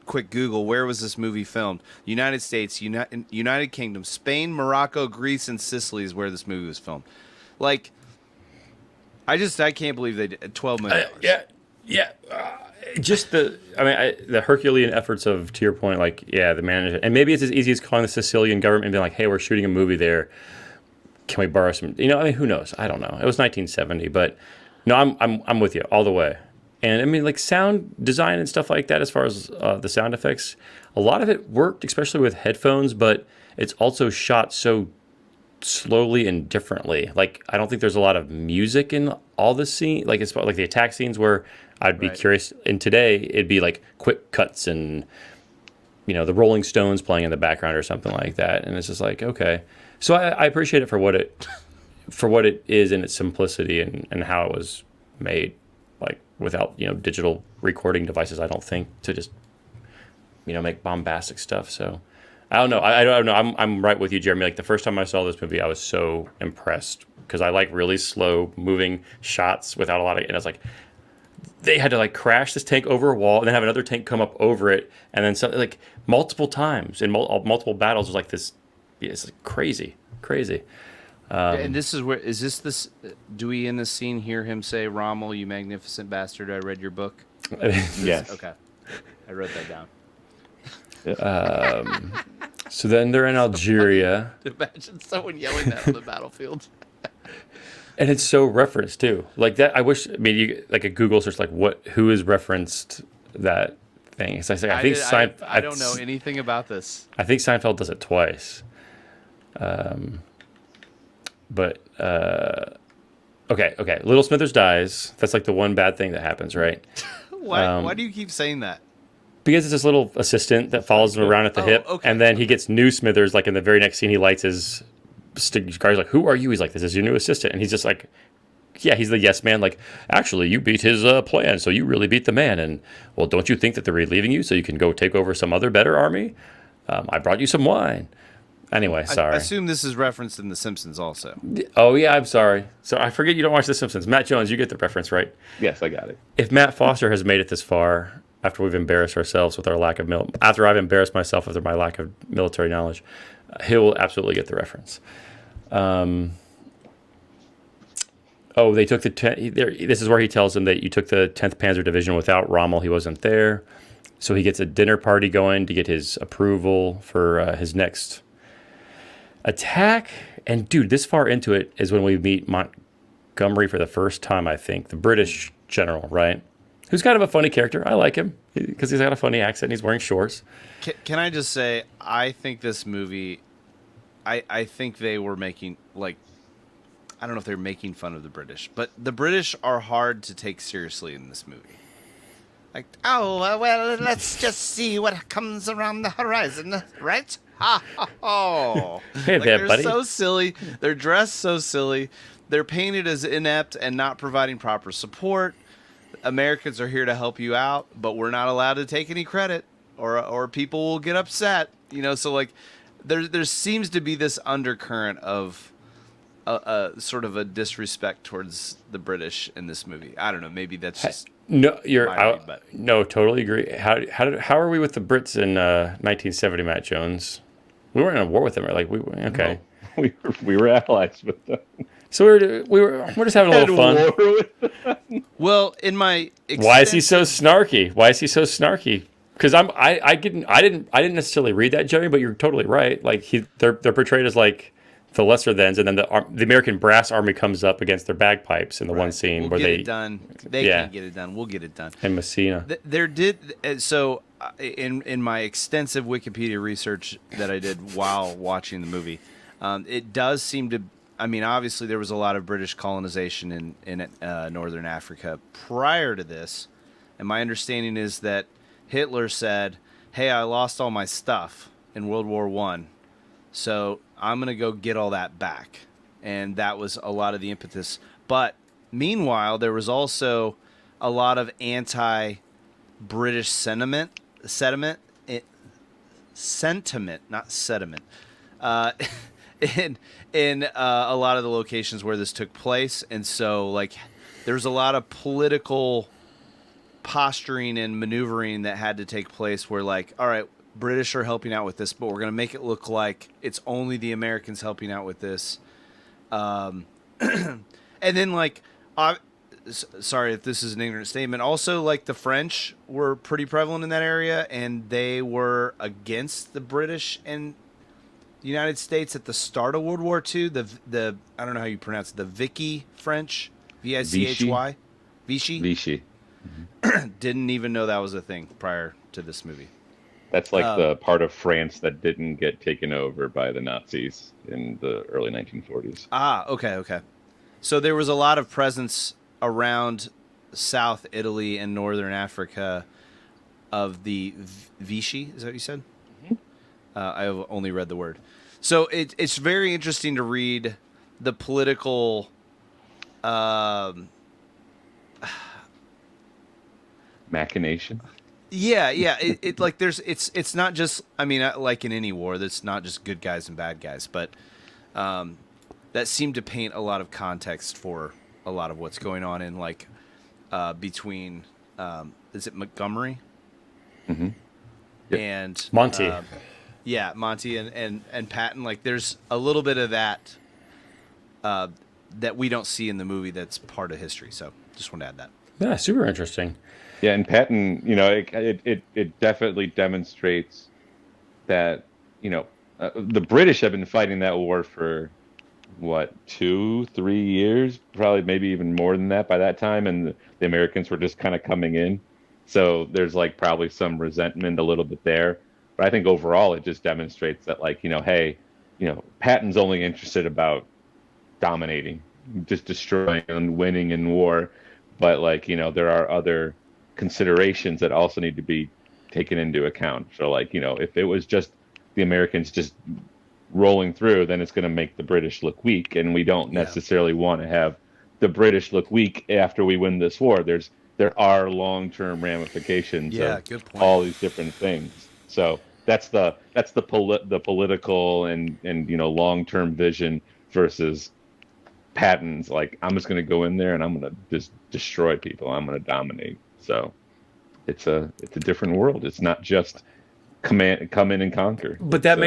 quick Google, where was this movie filmed? United States, United Kingdom, Spain, Morocco, Greece, and Sicily is where this movie was filmed. Like, I can't believe they did $12 million. Just the Herculean efforts of, to your point, like, the manager, and maybe it's as easy as calling the Sicilian government and being like, hey, we're shooting a movie there. can we borrow some? I mean, who knows? I don't know. It was 1970, but no, I'm with you all the way. And I mean, like sound design and stuff like that, as far as the sound effects, a lot of it worked, especially with headphones. But it's also shot so slowly and differently. Like I don't think there's a lot of music in all the scene. Like it's like the attack scenes where I'd be Right. curious. And today it'd be like quick cuts and the Rolling Stones playing in the background or something like that. And it's just like, okay. So I appreciate it for what it is in its simplicity and how it was made, like without digital recording devices. I don't think to just make bombastic stuff. So I don't know. I don't know. I'm right with you, Jeremy. Like the first time I saw this movie, I was so impressed because I like really slow moving shots without a lot of. And it's like they had to like crash this tank over a wall and then have another tank come up over it, and then something like multiple times in multiple battles. It was like this. Yeah, it's like crazy. And this is where is this? Do we in this scene hear him say, "Rommel, you magnificent bastard, I read your book"? Yes. Okay, I wrote that down. So then they're in Algeria. Imagine someone yelling that on the battlefield. And it's so referenced too, like that. I wish. I mean, like a Google search, like who is referenced that thing. It's like, I think I don't know anything about this. I think Seinfeld does it twice. But okay. Little Smithers dies. That's like the one bad thing that happens, right? Why do you keep saying that? Because it's this little assistant that follows him around at the hip, okay. and then he gets new Smithers. Like in the very next scene, he lights his cigar. He's like, "Who are you?" He's like, "This is your new assistant," and he's just like. Yeah, he's the yes man. Like, actually, you beat his plan, so you really beat the man. And, well, don't you think that they're relieving you so you can go take over some other better army? I brought you some wine. Anyway, sorry. I assume this is referenced in The Simpsons also. Oh, yeah, I'm sorry. So I forget you don't watch The Simpsons. Matt Jones, you get the reference, right? Yes, I got it. If Matt Foster has made it this far after we've embarrassed ourselves with our lack of after I've embarrassed myself with my lack of military knowledge, he will absolutely get the reference. Oh, they took the this is where he tells them that you took the 10th Panzer Division without Rommel. He wasn't there. So he gets a dinner party going to get his approval for his next attack. And, dude, this far into it is when we meet Montgomery for the first time, I think. The British general, right? Who's kind of a funny character. I like him because he's got a funny accent and he's wearing shorts. Can I just say, I think this movie, I think they were making, like, I don't know if they're making fun of the British, but the British are hard to take seriously in this movie. Like, oh, well, let's just see what comes around the horizon, right? Ha, ha, ho. Hey there, they're buddy. so silly. They're dressed so silly. They're painted as inept and not providing proper support. Americans are here to help you out, but we're not allowed to take any credit, or people will get upset. So like, there seems to be this undercurrent of sort of a disrespect towards the British in this movie. I don't know. Maybe that's just No, you're my out. read, but No, totally agree. How are we with the Brits in 1970, Matt Jones? We weren't in a war with them, right? Like okay. No, we were allies with them. So we're just having a little fun. War with them. well, in my Why is he so snarky? Because I didn't necessarily read that, Jeremy, but you're totally right. Like they're portrayed as like the lesser thans, and then the American brass army comes up against their bagpipes in the one scene where they get it done. They can't get it done. We'll get it done. in Messina. In my extensive Wikipedia research that I did while watching the movie, it does seem to. I mean, obviously there was a lot of British colonization in northern Africa prior to this, and my understanding is that Hitler said, "Hey, I lost all my stuff in World War I, so I'm going to go get all that back." And that was a lot of the impetus. But meanwhile, there was also a lot of anti-British sentiment, not sediment, in a lot of the locations where this took place. And so, like, there was a lot of political posturing and maneuvering that had to take place where, like, all right, British are helping out with this, but we're going to make it look like it's only the Americans helping out with this. And then, like, sorry if this is an ignorant statement. Also, like, the French were pretty prevalent in that area, and they were against the British and United States at the start of World War II. The I don't know how you pronounce it. The Vichy French, Vichy, Vichy. Vichy. Didn't even know that was a thing prior to this movie. That's like the part of France that didn't get taken over by the Nazis in the early 1940s. Ah, okay. So there was a lot of presence around South Italy and Northern Africa of the Vichy. Is that what you said? I've only read the word. So it's very interesting to read the political Machination. yeah. It like it's not just, I mean, like in any war, that's not just good guys and bad guys, but that seemed to paint a lot of context for a lot of what's going on in like between is it Montgomery and Monty. Yeah, Monty and Patton. Like, there's a little bit of that that we don't see in the movie that's part of history. So just want to add that. Yeah, super interesting. Yeah, and Patton, it definitely demonstrates that, the British have been fighting that war for, what, 2-3 years, probably maybe even more than that by that time, and the Americans were just kind of coming in. So there's like probably some resentment a little bit there. But I think overall it just demonstrates that, like, hey, Patton's only interested about dominating, just destroying and winning in war. But, like, there are other considerations that also need to be taken into account. So, like, if it was just the Americans just rolling through, then it's going to make the British look weak. And we don't necessarily want to have the British look weak after we win this war. There are long-term ramifications of good point. all these different things. So that's the political and long-term vision versus Patton's, like, I'm just going to go in there and I'm going to just destroy people. I'm going to dominate. So it's a different world. It's not just come in and conquer. But that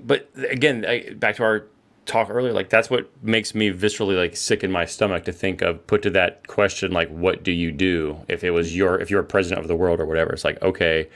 but again, back to our talk earlier, like, that's what makes me viscerally, like, sick in my stomach to think of, put to that question, like, what do you do if you're president of the world or whatever? It's like, okay,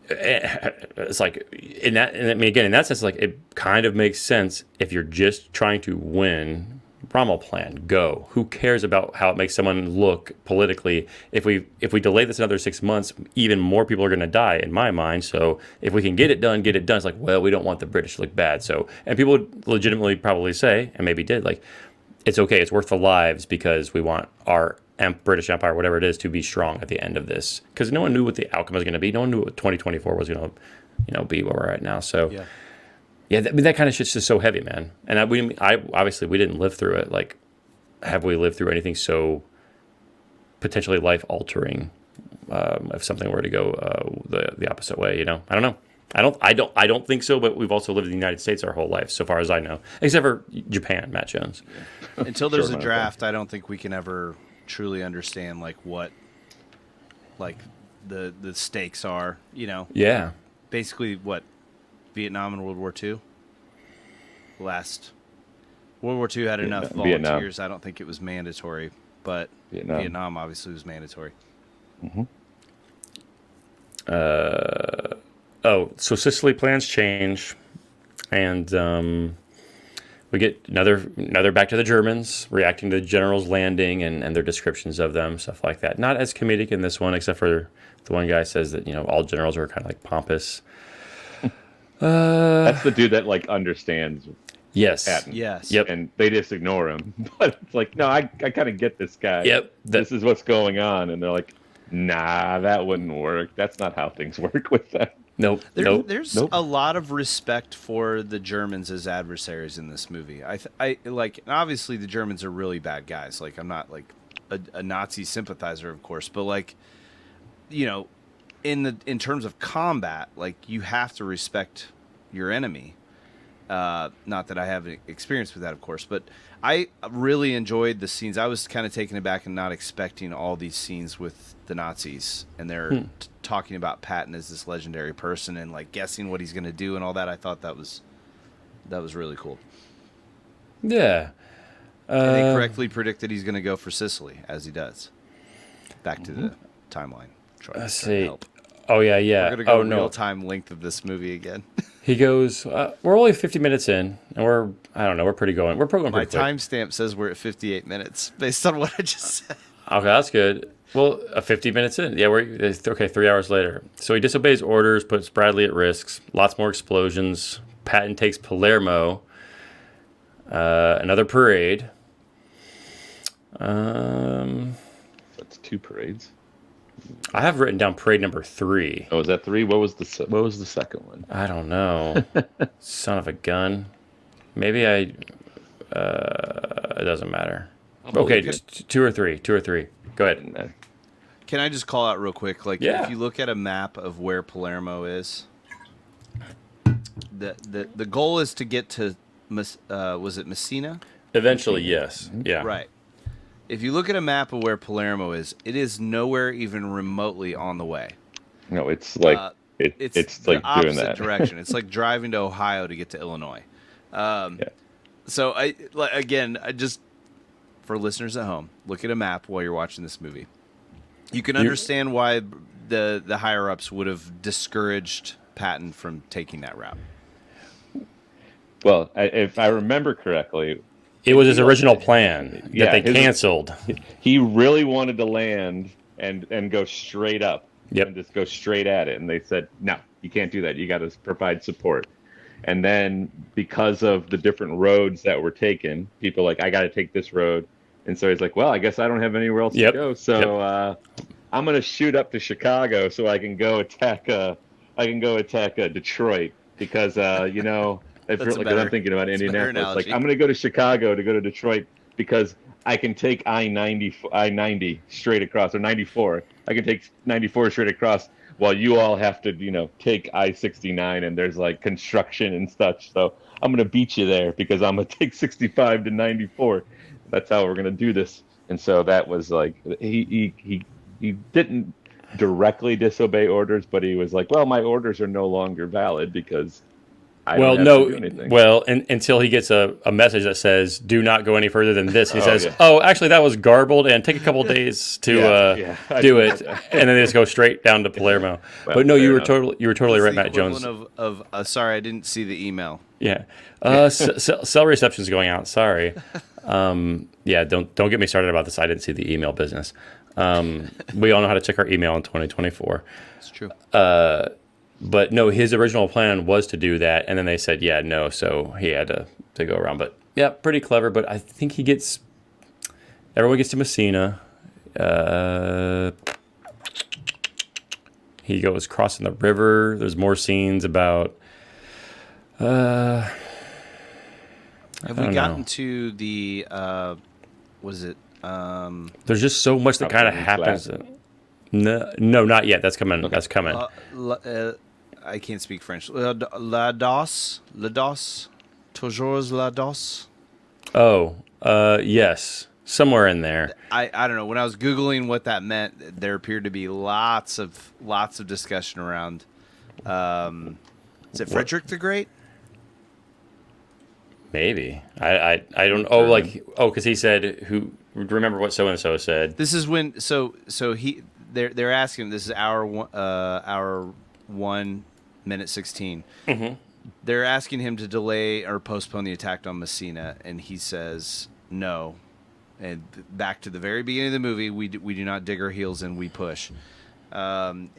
it's like, in that sense, like, it kind of makes sense if you're just trying to win. Rommel plan, go. Who cares about how it makes someone look politically? If we delay this another 6 months, even more people are going to die, in my mind. So if we can get it done. It's like, well, we don't want the British to look bad. So, and people would legitimately probably say, and maybe did, like, it's okay, it's worth the lives because we want our British Empire, whatever it is, to be strong at the end of this. Because no one knew what the outcome was going to be. No one knew what 2024 was going to, be where we're at now. So. Yeah, that kind of shit's just so heavy, man. And I obviously we didn't live through it. Like, have we lived through anything so potentially life altering? If something were to go the opposite way, I don't know. I don't think so. But we've also lived in the United States our whole life, so far as I know, except for Japan, Matt Jones. Until there's a draft, I don't think we can ever truly understand, like, what, like, the stakes are. Yeah. Basically, what. Vietnam and World War II. World War II had enough volunteers. I don't think it was mandatory, but Vietnam obviously was mandatory. Mm-hmm. So Sicily plans change, and we get another back to the Germans reacting to the general's landing and their descriptions of them, stuff like that. Not as comedic in this one, except for the one guy says that all generals are kind of like pompous. That's the dude that, like, understands. Yes. Patton. Yes. Yep. And they just ignore him. But it's like, no, I kind of get this guy. Yep. This is what's going on, and they're like, nah, that wouldn't work. That's not how things work with that. Nope. There's a lot of respect for the Germans as adversaries in this movie. I like, obviously the Germans are really bad guys. Like, I'm not like a Nazi sympathizer, of course, but, like, in terms of combat, like, you have to respect your enemy. Not that I have experience with that, of course, but I really enjoyed the scenes. I was kind of taken aback and not expecting all these scenes with the Nazis, and they're talking about Patton as this legendary person and, like, guessing what he's going to do and all that. I thought that was really cool. Yeah. And they correctly predicted he's going to go for Sicily, as he does. Back to the timeline. Let's see. Oh yeah, We're yeah. gonna go Oh no. real time length of this movie again. He goes, we're only 50 minutes in, and I don't know, we're pretty going. We're probably My going pretty quick. timestamp says we're at 58 minutes based on what I just said. Okay, that's good. Well, 50 minutes in. Yeah, okay, 3 hours later. So he disobeys orders, puts Bradley at risk. Lots more explosions. Patton takes Palermo. Another parade. That's 2 parades. I have written down parade number 3. Oh, is that 3? What was the second one? I don't know. Son of a gun. Maybe it doesn't matter. Okay, just 2 or 3. 2 or 3. Go ahead. Can I just call out real quick? Like, Yeah. if you look at a map of where Palermo is, the goal is to get to, was it Messina? Eventually, yes. Yeah. Right. If you look at a map of where Palermo is, it is nowhere even remotely on the way. No, it's like it's the like opposite doing that direction. It's like driving to Ohio to get to Illinois. Yeah. So again, just for listeners at home, look at a map while you're watching this movie. You can understand why the higher ups would have discouraged Patton from taking that route. Well, if I remember correctly, It was his original plan that they his- canceled. he really wanted to land and go straight up. Yep. And just go straight at it. And they said, no, you can't do that. You got to provide support. And then because of the different roads that were taken, people like, I got to take this road. And so he's like, well, I guess I don't have anywhere else to go. So I'm going to shoot up to Chicago so I can go attack Detroit because, I feel like I'm thinking about Indianapolis. Like, I'm going to go to Chicago to go to Detroit because I can take I-90 straight across, or 94. I can take 94 straight across while you all have to, take I-69 and there's like construction and such. So I'm going to beat you there because I'm going to take 65 to 94. That's how we're going to do this. And so that was like, he didn't directly disobey orders, but he was like, well, my orders are no longer valid because until he gets a message that says, do not go any further than this. He says, yeah. oh, actually, that was garbled, and take a couple days to do it. And then they just go straight down to Palermo. Well, but no, you were enough. totally right, It's the Matt Jones. equivalent sorry, I didn't see the email. Yeah. Cell reception's going out. Sorry. Don't get me started about this. I didn't see the email business. We all know how to check our email in 2024. It's true. But no, his original plan was to do that, and then they said, yeah, no, so he had to go around. But yeah, pretty clever. But I think everyone gets to Messina. He goes crossing the river. There's more scenes about. Have we gotten to the? Was it? There's just so much that kind of happens. No, not yet. That's coming. Okay. That's coming. I can't speak French. La dos, toujours la dos. Oh, yes, somewhere in there. I don't know. When I was googling what that meant, there appeared to be lots of discussion around. Is it Frederick the Great? Maybe I don't. Oh, because he said who. Remember what so and so said. This is when they're asking. This is hour 1 minute 16. Mm-hmm. They're asking him to delay or postpone the attack on Messina, and he says no. And back to the very beginning of the movie, we do not dig our heels in, we push. During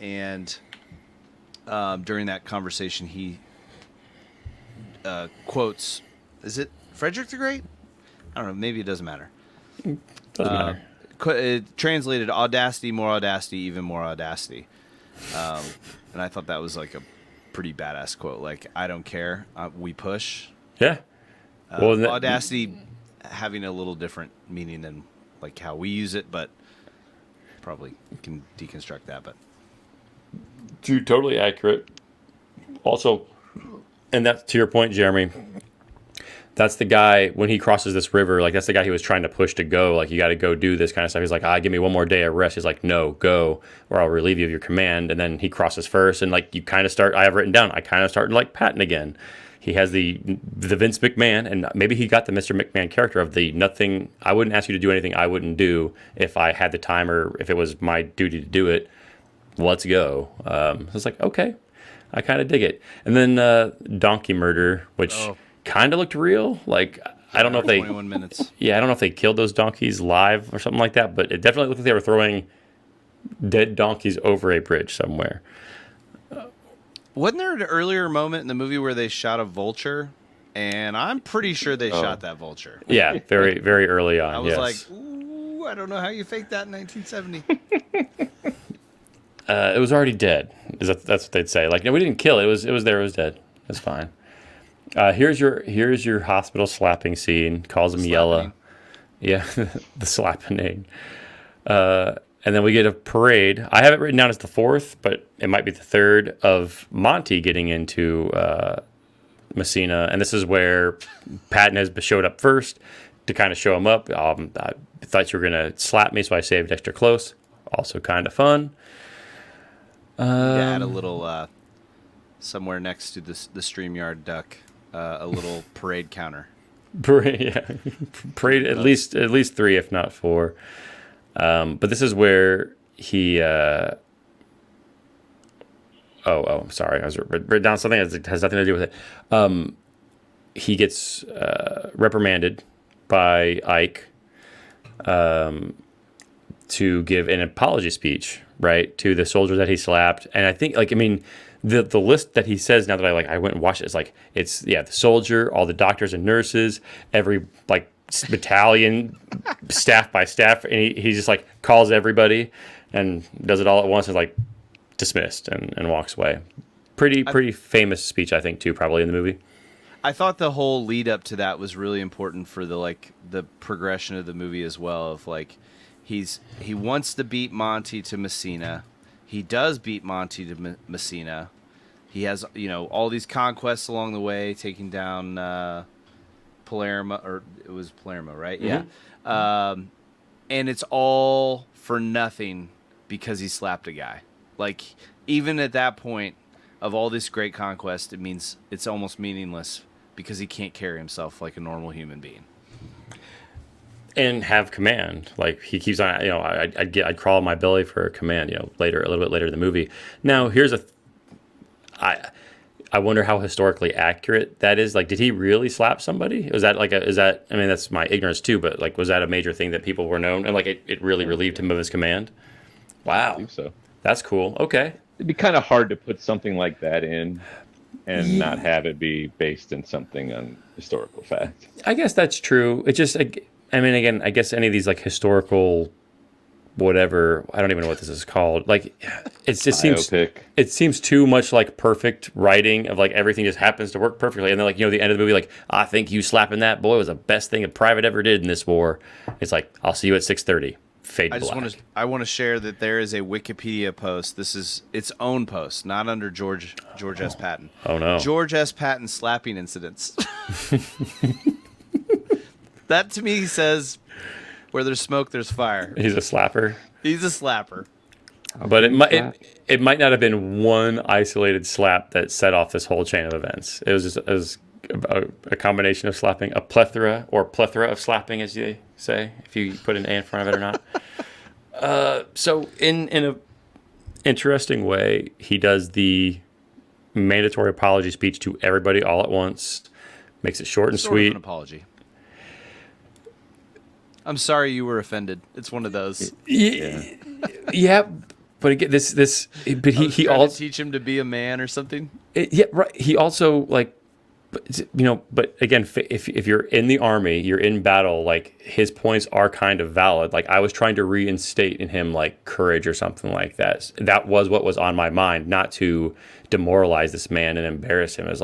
that conversation, he quotes, is it Frederick the Great? I don't know. Maybe it doesn't matter. Doesn't matter. It translated audacity, more audacity, even more audacity. And I thought that was like a pretty badass quote. Like, I don't care. We push. Yeah. Audacity having a little different meaning than like how we use it, but probably can deconstruct that. But Dude, totally accurate. Also, and that's to your point, Jeremy. That's the guy, when he crosses this river, like, that's the guy he was trying to push to go. Like, you got to go do this kind of stuff. He's like, give me one more day of rest. He's like, no, go, or I'll relieve you of your command. And then he crosses first, and, like, you kind of start, I have written down, I kind of start like Patton again. He has the Vince McMahon, and maybe he got the Mr. McMahon character of the nothing, I wouldn't ask you to do anything I wouldn't do if I had the time or if it was my duty to do it. let's go. So it's like, okay, I kind of dig it. And then donkey murder, which kind of looked real. Like, I don't know if they 21 minutes. Yeah, I don't know if they killed those donkeys live or something like that, but it definitely looked like they were throwing dead donkeys over a bridge somewhere. Wasn't there an earlier moment in the movie where they shot a vulture? And I'm pretty sure they shot that vulture. Yeah, very, very early on. I was yes. like, ooh, I don't know how you faked that in 1970. It was already dead. That's what they'd say. Like, no, we didn't kill it. It was there. It was dead. It's fine. Here's your hospital slapping scene. Calls him Yella. Yeah, the slapping. And then we get a parade. I have it written down as the fourth, but it might be the third of Monty getting into Messina. And this is where Patton has showed up first to kind of show him up. I thought you were going to slap me, so I saved extra close. Also kind of fun. Add a little, somewhere next to the StreamYard duck, a little parade counter. Parade, yeah. Parade at least 3, if not 4. But this is where he. I'm sorry. I was written down something that has nothing to do with it. He gets reprimanded by Ike to give an apology speech, right, to the soldier that he slapped. And I think, the list that he says now that I went and watched it is the soldier, all the doctors and nurses, every battalion, staff by staff, and he just calls everybody and does it all at once and dismissed and walks away. Pretty famous speech, I think, too, probably in the movie. I thought the whole lead up to that was really important for the progression of the movie as well. Of he wants to beat Monty to Messina. He does beat Monty to Messina. He has all these conquests along the way, taking down Palermo, or it was Palermo, right? Mm-hmm. Yeah. And it's all for nothing because he slapped a guy. Even at that point of all this great conquest, it means it's almost meaningless because he can't carry himself like a normal human being. And have command. He keeps on, I'd crawl on my belly for a command, a little bit later in the movie. Now, here's I wonder how historically accurate that is. Did he really slap somebody? Was that that's my ignorance too, but was that a major thing that people were known? And it really relieved him of his command? Wow. I think so. That's cool. Okay. It'd be kind of hard to put something like that in and not have it be based in something on historical fact. I guess that's true. It just, again, I guess any of these historical whatever, I don't even know what this is called. It seems too much like perfect writing of everything just happens to work perfectly. And then the end of the movie, I think you slapping that boy was the best thing a private ever did in this war. It's I'll see you at 6:30. Fade black. I want to share that there is a Wikipedia post. This is its own post, not under George S. Patton. Oh no. George S. Patton slapping incidents. That to me says, where there's smoke, there's fire. He's a slapper. He's a slapper. But it might not have been one isolated slap that set off this whole chain of events. It was a combination of slapping, a plethora of slapping, as you say, if you put an A in front of it or not. So in a interesting way, he does the mandatory apology speech to everybody all at once. Makes it short and sweet. An apology. I'm sorry you were offended. It's one of those. Yeah, but again, but he also teach him to be a man or something. Yeah, right. He also but again, if you're in the army, you're in battle. His points are kind of valid. I was trying to reinstate in him courage or something like that. That was what was on my mind, not to demoralize this man and embarrass him. As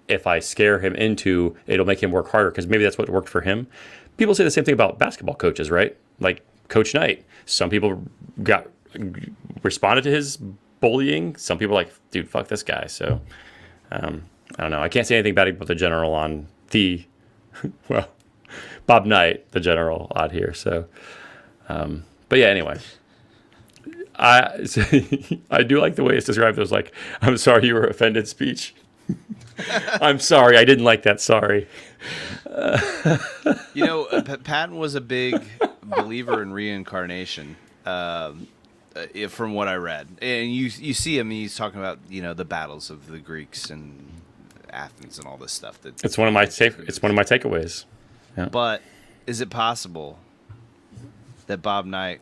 if I scare him into, it'll make him work harder because maybe that's what worked for him. People say the same thing about basketball coaches, right? Coach Knight. Some people responded to his bullying. Some people dude, fuck this guy. So, I don't know. I can't say anything bad about the general on Bob Knight, the general out here. So, but yeah, anyway. I do like the way it's described. It was I'm sorry you were offended speech. I'm sorry. I didn't like that. Sorry. Patton was a big believer in reincarnation. from what I read. And you see him, he's talking about, the battles of the Greeks and Athens and all this stuff. It's one of my takeaways. Yeah. But is it possible that Bob Knight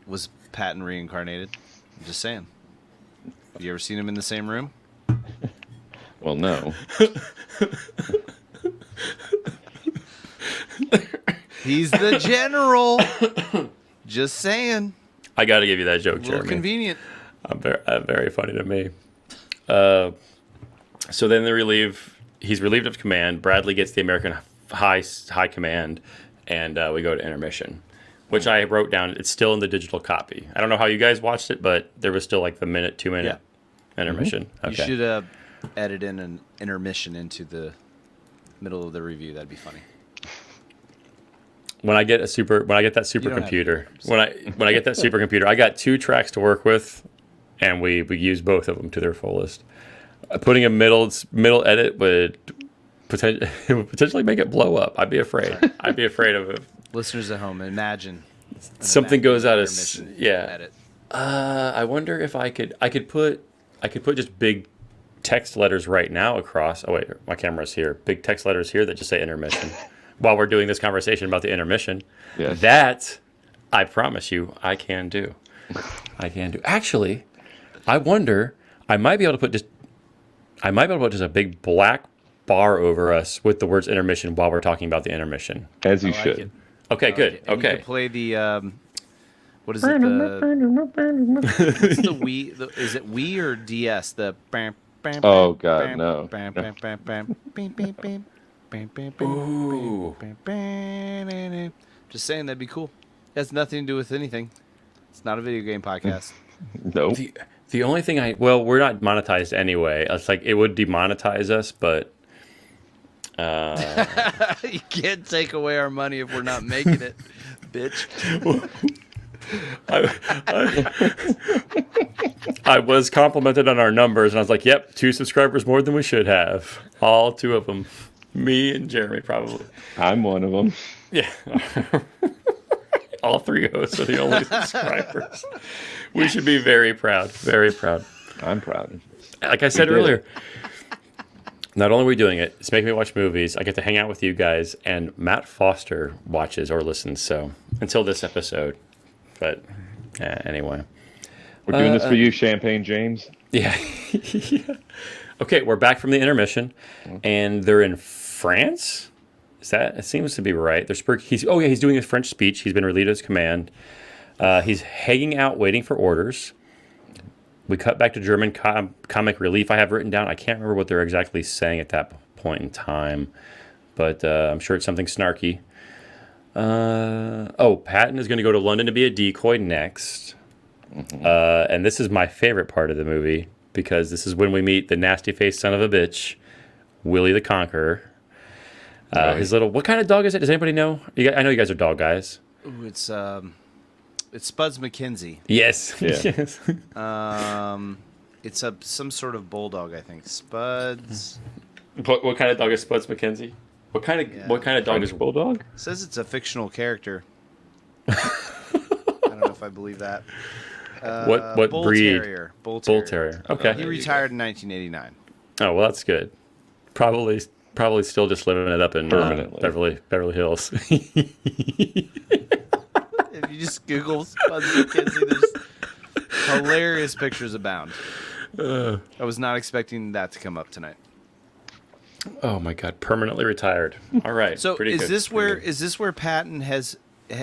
was Patton reincarnated? I'm just saying. Have you ever seen him in the same room? Well, no. He's the general. Just saying. I got to give you that joke, A little Jeremy. convenient. Very funny to me. So then he's relieved of command. Bradley gets the American high command, and we go to intermission, which I wrote down. It's still in the digital copy. I don't know how you guys watched it, but there was still like the 2-minute intermission. Mm-hmm. Okay. You should edit in an intermission into the middle of the review. That'd be funny. When I get that supercomputer, when I get that supercomputer, I got 2 tracks to work with, and we use both of them to their fullest. Putting a middle edit would potentially make it blow up. I'd be afraid. I'd be afraid of it. Listeners at home, imagine Something goes out of edit. I wonder if I could put just big text letters right now across. Oh wait, my camera's here. Big text letters here that just say intermission. While we're doing this conversation about the intermission, Yes. that I promise you I can do. Actually, I wonder. I might be able to put just a big black bar over us with the words intermission while we're talking about the intermission. As you I like should. it. Okay, good. And you Okay. could play the what is it? What's the Wii? Is it Wii or DS? The Oh, God, no. Ooh. Just saying, that'd be cool. It has nothing to do with anything. It's not a video game podcast. Nope. The only thing we're not monetized anyway. It's like it would demonetize us, but You can't take away our money if we're not making it, bitch. I was complimented on our numbers, and I was like, "Yep, 2 subscribers more than we should have. All 2 of them, me and Jeremy probably. I'm one of them. Yeah, all 3 hosts are the only subscribers. We should be very proud. Very proud. I'm proud. Like I said did earlier, not only are we doing it, it's making me watch movies. I get to hang out with you guys, and Matt Foster watches or listens. So until this episode, but anyway, We're doing this for you, Champagne James. yeah. Yeah. Okay, we're back from the intermission, and they're in France. It seems to be right. He's doing his French speech. He's been relieved of his command. He's hanging out, waiting for orders. We cut back to German comic relief. I have written down. I can't remember what they're exactly saying at that point in time, but I'm sure it's something snarky. Patton is going to go to London to be a decoy next. And this is my favorite part of the movie because this is when we meet the nasty-faced son of a bitch, Willie the Conqueror. Right. His little, what kind of dog is it? Does anybody know? I know you guys are dog guys. Ooh, it's Spuds McKenzie. Yes. Yeah. Yes. It's some sort of bulldog, I think. Spuds. What kind of dog is Spuds McKenzie? What kind of dog is French bulldog? Says it's a fictional character. I don't know if I believe that. What Bull breed? Terrier. Bull Bull Terrier. Terrier. Okay. He retired in 1989. Oh well, that's good. Probably still just living it up in Permanently. Beverly Hills. If you just Google Spuds McKenzie, there's hilarious pictures abound. I was not expecting that to come up tonight. Oh my God! Permanently retired. All right. So Pretty is good. this Pretty where good. Patton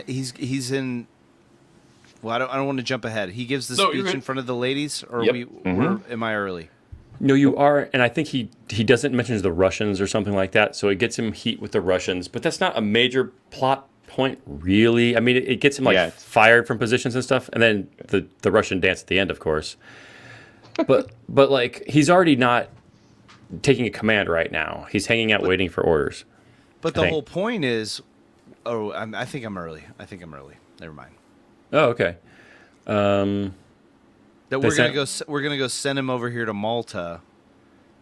he's in? Well, I don't want to jump ahead. He gives the No, you're speech in good. front of the ladies, or Yep. am I early? No, you are, and I think he doesn't mention the Russians or something like that, so it gets him heat with the Russians. But that's not a major plot point, really. I mean, it gets him fired from positions and stuff, and then the Russian dance at the end, of course. But like he's already not taking a command right now. He's hanging out, waiting for orders. But the whole point is, I think I'm early. Never mind. Oh, okay. That we're gonna go send him over here to Malta,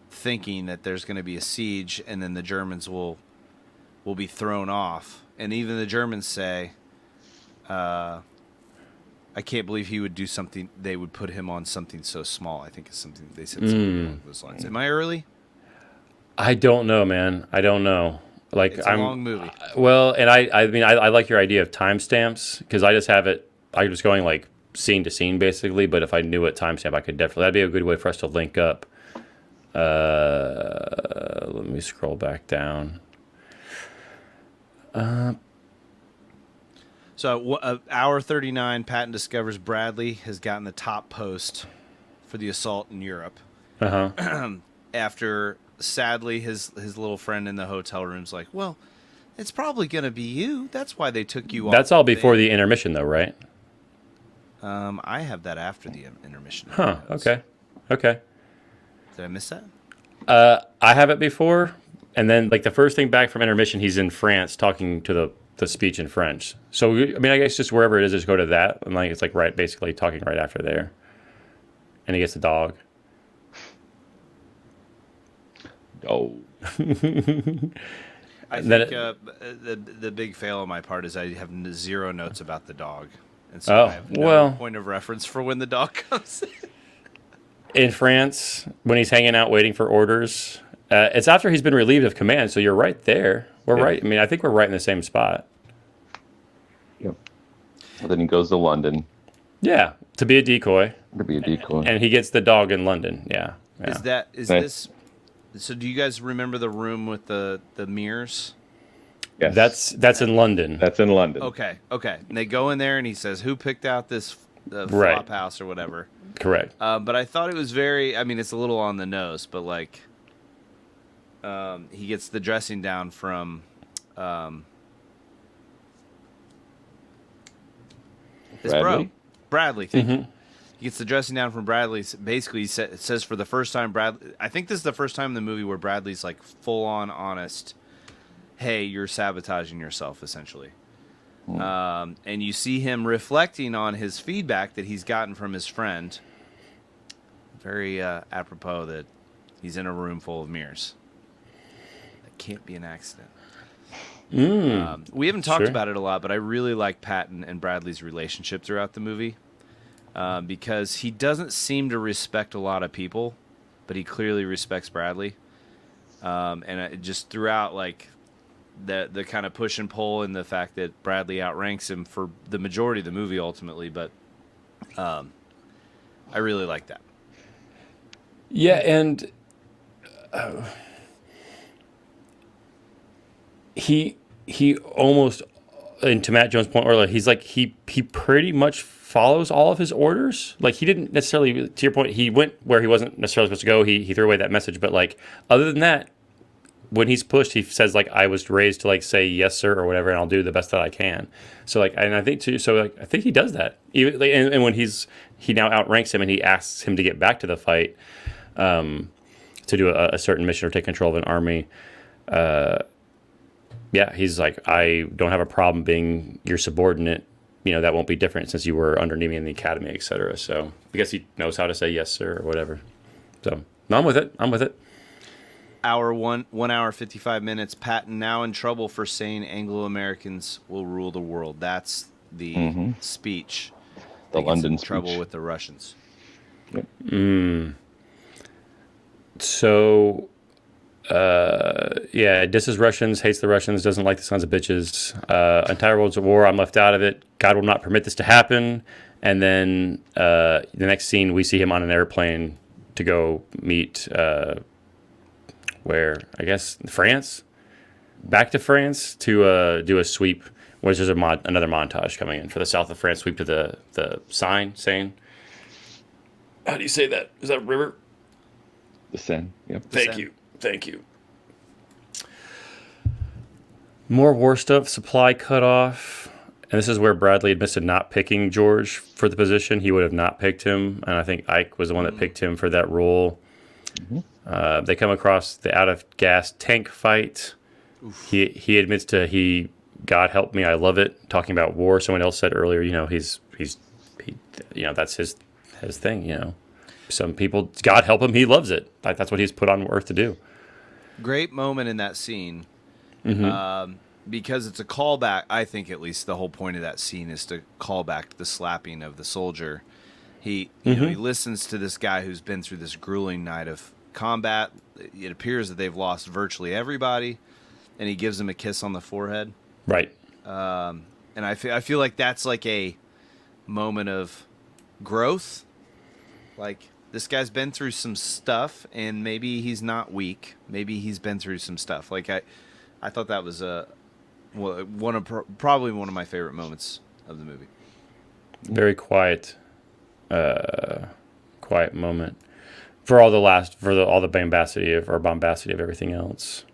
thinking that there's gonna be a siege, and then the Germans will be thrown off. And even the Germans say, I can't believe he would do something. They would put him on something so small. I think it's something they said something along those lines. Am I early? I don't know, man. I don't know. Like It's a long movie. Well, and I mean, I like your idea of timestamps because I just have it. I'm just going like scene to scene basically. But if I knew what timestamp, I could definitely. That'd be a good way for us to link up. Let me scroll back down. So, hour 39, Patton discovers Bradley has gotten the top post for the assault in Europe. After, sadly, his little friend in the hotel room's like, well, it's probably going to be you. That's why they took you off. That's all before the intermission, though, right? I have that after the intermission. Huh. Okay. Okay. Did I miss that? I have it before, and then like the first thing back from intermission, he's in France talking to the speech in French. So I mean, I guess just wherever it is, just go to that, and like it's like right, basically talking right after there, and he gets the dog. Oh. I think the big fail on my part is I have zero notes about the dog, and so I have no point of reference for when the dog comes in France, when he's hanging out waiting for orders, it's after he's been relieved of command. So you're right there. We're right. I mean, I think we're right in the same spot. Yep. And then he goes to London. Yeah, to be a decoy. To be a decoy. And he gets the dog in London. Yeah. Is this? So do you guys remember the room with the mirrors? Yes. That's in London. That's in London. Okay. And they go in there and he says, "Who picked out this flop house or whatever?" Correct. But I thought it was very. I mean, it's a little on the nose, but like, he gets the dressing down from. His bro, Bradley. He gets the dressing down from Bradley. Basically, it says for the first time, Bradley. I think this is the first time in the movie where Bradley's like full on honest. Hey, you're sabotaging yourself, essentially. And you see him reflecting on his feedback that he's gotten from his friend. Very apropos that he's in a room full of mirrors. That can't be an accident. We haven't talked about it a lot, but I really like Patton and Bradley's relationship throughout the movie because he doesn't seem to respect a lot of people, but he clearly respects Bradley. And just throughout, like, the kind of push and pull and the fact that Bradley outranks him for the majority of the movie ultimately, but I really like that. Yeah, and he almost, and to Matt Jones' point earlier, he's like he pretty much follows all of his orders. Like he didn't necessarily, to your point, he went where he wasn't necessarily supposed to go. He threw away that message, but like other than that, when he's pushed, he says like I was raised to like say yes sir or whatever, and I'll do the best that I can. So like, and I think too. So like, I think he does that. Even like, and when he now outranks him and he asks him to get back to the fight, to do a certain mission or take control of an army. Yeah, he's like, I don't have a problem being your subordinate. You know, that won't be different since you were underneath me in the academy, etc. So I guess he knows how to say yes sir or whatever. So no, I'm with it. Hour 1 hour 55 minutes. Patton now in trouble for saying Anglo-Americans will rule the world. That's the speech. The London speech. Trouble with the Russians. Yep. So, yeah, disses Russians, hates the Russians, doesn't like the sons of bitches. Entire world's at war. I'm left out of it. God will not permit this to happen. And then the next scene, we see him on an airplane to go meet. Where I guess France, back to France to do a sweep, which is another montage coming in for the south of France sweep to the sign saying, how do you say that? Is that river? The Seine. Yep. Thank you. More war stuff. Supply cut off, and this is where Bradley admits to not picking George for the position. He would have not picked him, and I think Ike was the one that picked him for that role. They come across the out of gas tank fight. Oof. He admits to God help me, I love it. Talking about war. Someone else said earlier, you know, he's that's his thing. You know, some people, God help him, he loves it. That's what he's put on earth to do. Great moment in that scene. because it's a callback. I think at least the whole point of that scene is to call back to the slapping of the soldier. He he listens to this guy who's been through this grueling night of combat. It appears that they've lost virtually everybody, and he gives him a kiss on the forehead. Right. And I feel like that's like a moment of growth. Like, this guy's been through some stuff, and maybe he's not weak. Maybe he's been through some stuff. Like, I thought that was probably one of my favorite moments of the movie. Very quiet moment for all the bombacity of everything else.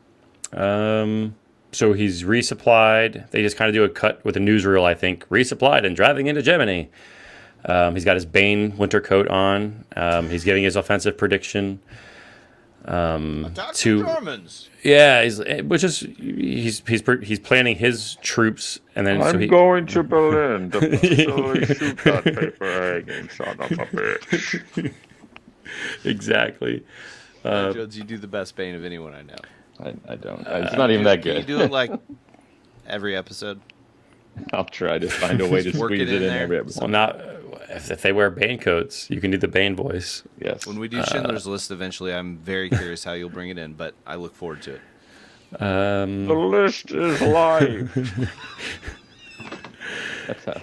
So he's resupplied. They just kind of do a cut with a newsreel, I think. Resupplied and driving into Gemini. He's got his Bane winter coat on. He's giving his offensive prediction. Attack the Germans. Yeah, he's planning his troops, and then going to Berlin to shoot that paper hanging son of a bitch. Exactly. Jones, you do the best Bane of anyone I know. I don't. It's not even that good. Can you do it like every episode? I'll try to find a way to squeeze it in every episode. Well, not if they wear Bane coats, you can do the Bane voice. Yes. When we do Schindler's List eventually, I'm very curious how you'll bring it in, but I look forward to it. The list is live. That's how.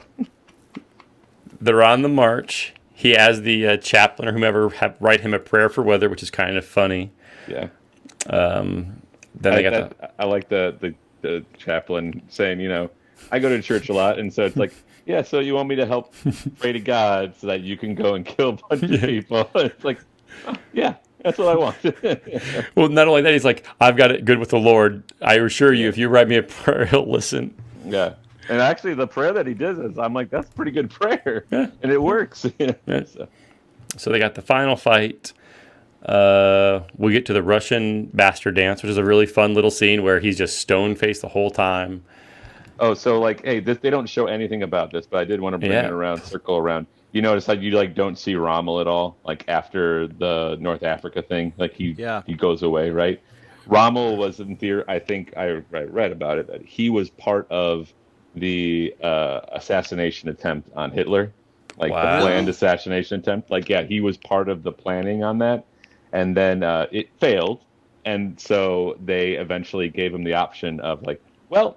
They're on the march. He has the chaplain or whomever write him a prayer for weather, which is kind of funny. Yeah. Then I like the chaplain saying, I go to church a lot, and so it's like, yeah, so you want me to help pray to God so that you can go and kill a bunch of people? It's like, oh, yeah, that's what I want. Well, not only that, he's like, I've got it good with the Lord. I assure you, if you write me a prayer, he'll listen. Yeah. And actually, the prayer that he does is, I'm like, that's a pretty good prayer. Yeah. And it works. Yeah. So they got the final fight. We get to the Russian bastard dance, which is a really fun little scene where he's just stone-faced the whole time. Oh, so like, hey, they don't show anything about this, but I did want to bring it around, circle around. You notice how you don't see Rommel at all, like after the North Africa thing, like he goes away, right? Rommel was in theory, I think I read about it, that he was part of the assassination attempt on Hitler, the planned assassination attempt. Like, yeah, he was part of the planning on that, and then it failed, and so they eventually gave him the option of like, well,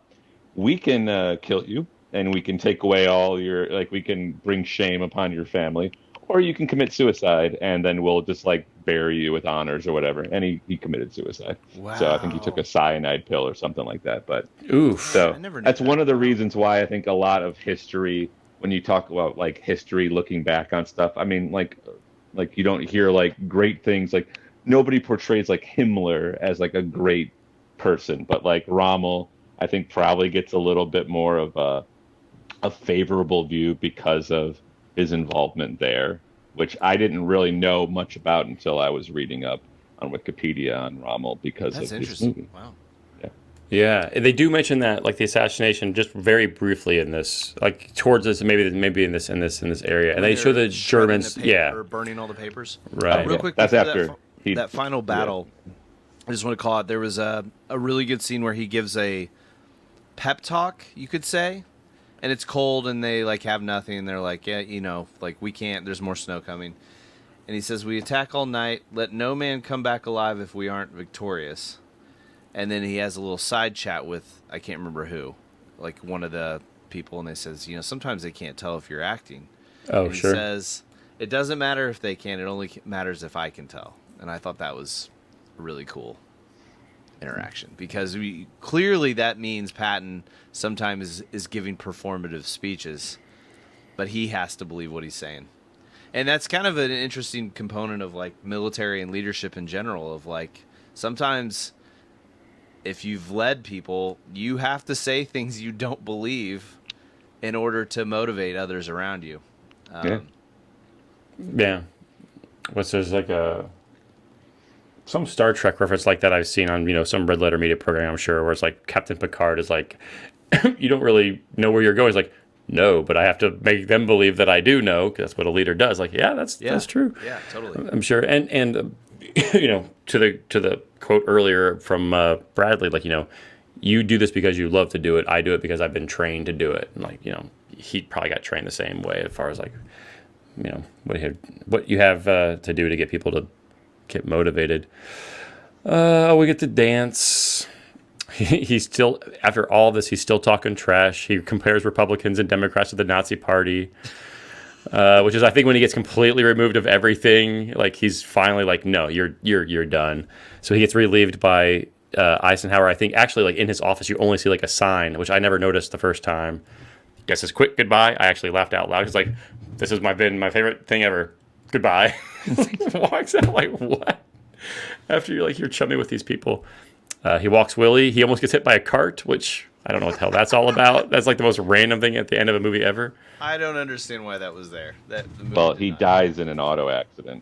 we can kill you, and we can take away all your, we can bring shame upon your family, or you can commit suicide, and then we'll just bury you with honors or whatever. And he committed suicide. Wow. So I think he took a cyanide pill or something like that. But oof. So that's one of the reasons why I think a lot of history, when you talk about history, looking back on stuff, I mean, you don't hear great things. Nobody portrays Himmler as a great person, but Rommel, I think probably gets a little bit more of a favorable view because of his involvement there, which I didn't really know much about until I was reading up on Wikipedia on Rommel because That's of interesting. this movie. Wow. Yeah, they do mention that the assassination just very briefly in this, towards this, maybe in this area, and they show the Germans, or burning all the papers. Right. Real quick, that's after that final battle. I just want to call out, there was a really good scene where he gives a pep talk, you could say, and it's cold and they have nothing, and they're like, yeah, we can't, there's more snow coming, and he says, we attack all night, let no man come back alive if we aren't victorious. And then he has a little side chat with, I can't remember who, one of the people, and they says, sometimes they can't tell if you're acting. Oh, and sure. He says, it doesn't matter if they can, it only matters if I can tell. And I thought that was a really cool interaction, because clearly that means Patton sometimes is giving performative speeches, but he has to believe what he's saying. And that's kind of an interesting component of military and leadership in general, of sometimes if you've led people, you have to say things you don't believe in order to motivate others around you. Yeah. There's some Star Trek reference like that I've seen on, some red letter media program, I'm sure, where it's Captain Picard is you don't really know where you're going. It's no, but I have to make them believe that I do know, because that's what a leader does. That's true. Yeah, totally. I'm sure. And to the quote earlier from Bradley, you do this because you love to do it. I do it because I've been trained to do it. And like, he probably got trained the same way as far as like, what you have to do to get people to get motivated. We get to dance. He's still, after all this, he's still talking trash. He compares Republicans and Democrats to the Nazi Party, which is, I think, when he gets completely removed of everything, like he's finally like, no, you're done. So he gets relieved by Eisenhower. I think actually, like in his office, you only see like a sign, which I never noticed the first time. Guess his quick goodbye. I actually laughed out loud because like, this has been my favorite thing ever. Goodbye. Walks out like, what? After you're chumming with these people. He walks Willie. He almost gets hit by a cart, which I don't know what the hell that's all about. That's like the most random thing at the end of a movie ever. I don't understand why that was there. Well, he dies in an auto accident.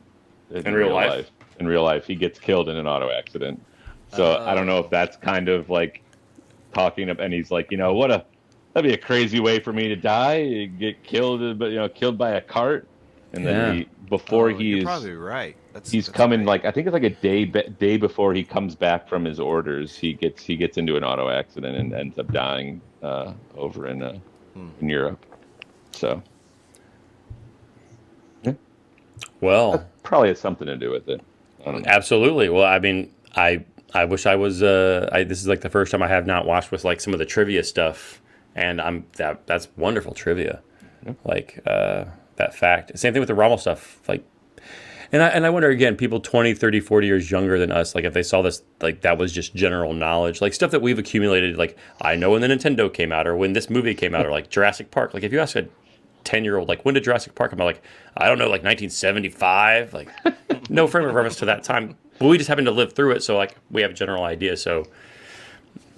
In real life? In real life. He gets killed in an auto accident. So I don't know if that's kind of like talking up, and he's like, that'd be a crazy way for me to die. Get killed, but killed by a cart. And then you're probably right. He's coming right. Like I think it's like a day before he comes back from his orders. He gets into an auto accident and ends up dying over in Europe. So, yeah. Well, that probably has something to do with it. I don't know. Absolutely. Well, I mean, I wish I was. This is like the first time I have not watched with like some of the trivia stuff, and that's wonderful trivia. Yeah. Like that fact. Same thing with the Rommel stuff. Like. And I wonder, again, people 20, 30, 40 years younger than us, like if they saw this, like that was just general knowledge, like stuff that we've accumulated. Like I know when the Nintendo came out or when this movie came out or like Jurassic Park. Like if you ask a 10-year-old, like when did Jurassic Park come out? Like, I don't know, like 1975. Like no frame of reference to that time. But we just happened to live through it. So like we have a general idea. So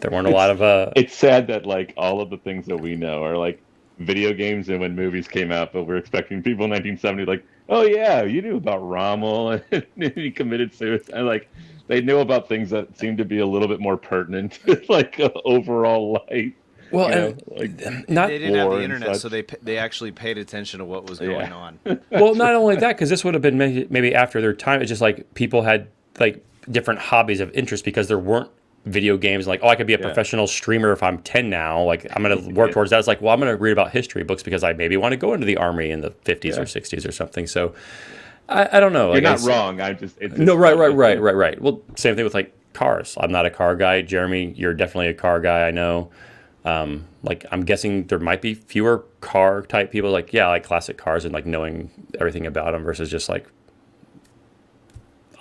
there weren't a lot of... It's sad that like all of the things that we know are like video games and when movies came out, but we're expecting people in 1970 like, oh yeah, you knew about Rommel and he committed suicide. Like they knew about things that seemed to be a little bit more pertinent, like overall life. Well, they didn't have the internet, so they actually paid attention to what was going on. Well, not only that, because this would have been maybe after their time. It's just like people had like different hobbies of interest because there weren't video games. Like, I could be a professional streamer if I'm 10 now. Like, I'm going to work towards that. It's like, well, I'm going to read about history books because I maybe want to go into the army in the 50s or 60s or something. So, I don't know. You're not wrong. Right. Well, same thing with like cars. I'm not a car guy. Jeremy, you're definitely a car guy. I know. Like, I'm guessing there might be fewer car type people. Like, yeah, like classic cars and like knowing everything about them versus just like,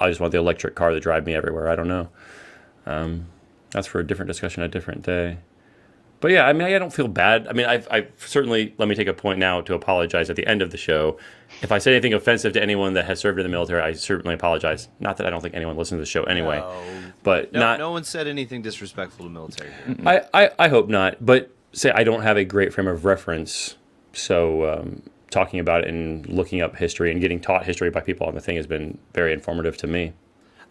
I just want the electric car to drive me everywhere. I don't know. That's for a different discussion, a different day. But yeah, I mean, I don't feel bad. I mean, I certainly, let me take a point now to apologize at the end of the show. If I say anything offensive to anyone that has served in the military, I certainly apologize. Not that I don't think anyone listens to the show anyway. No one said anything disrespectful to military. I hope not. But say I don't have a great frame of reference. So talking about it and looking up history and getting taught history by people on the thing has been very informative to me.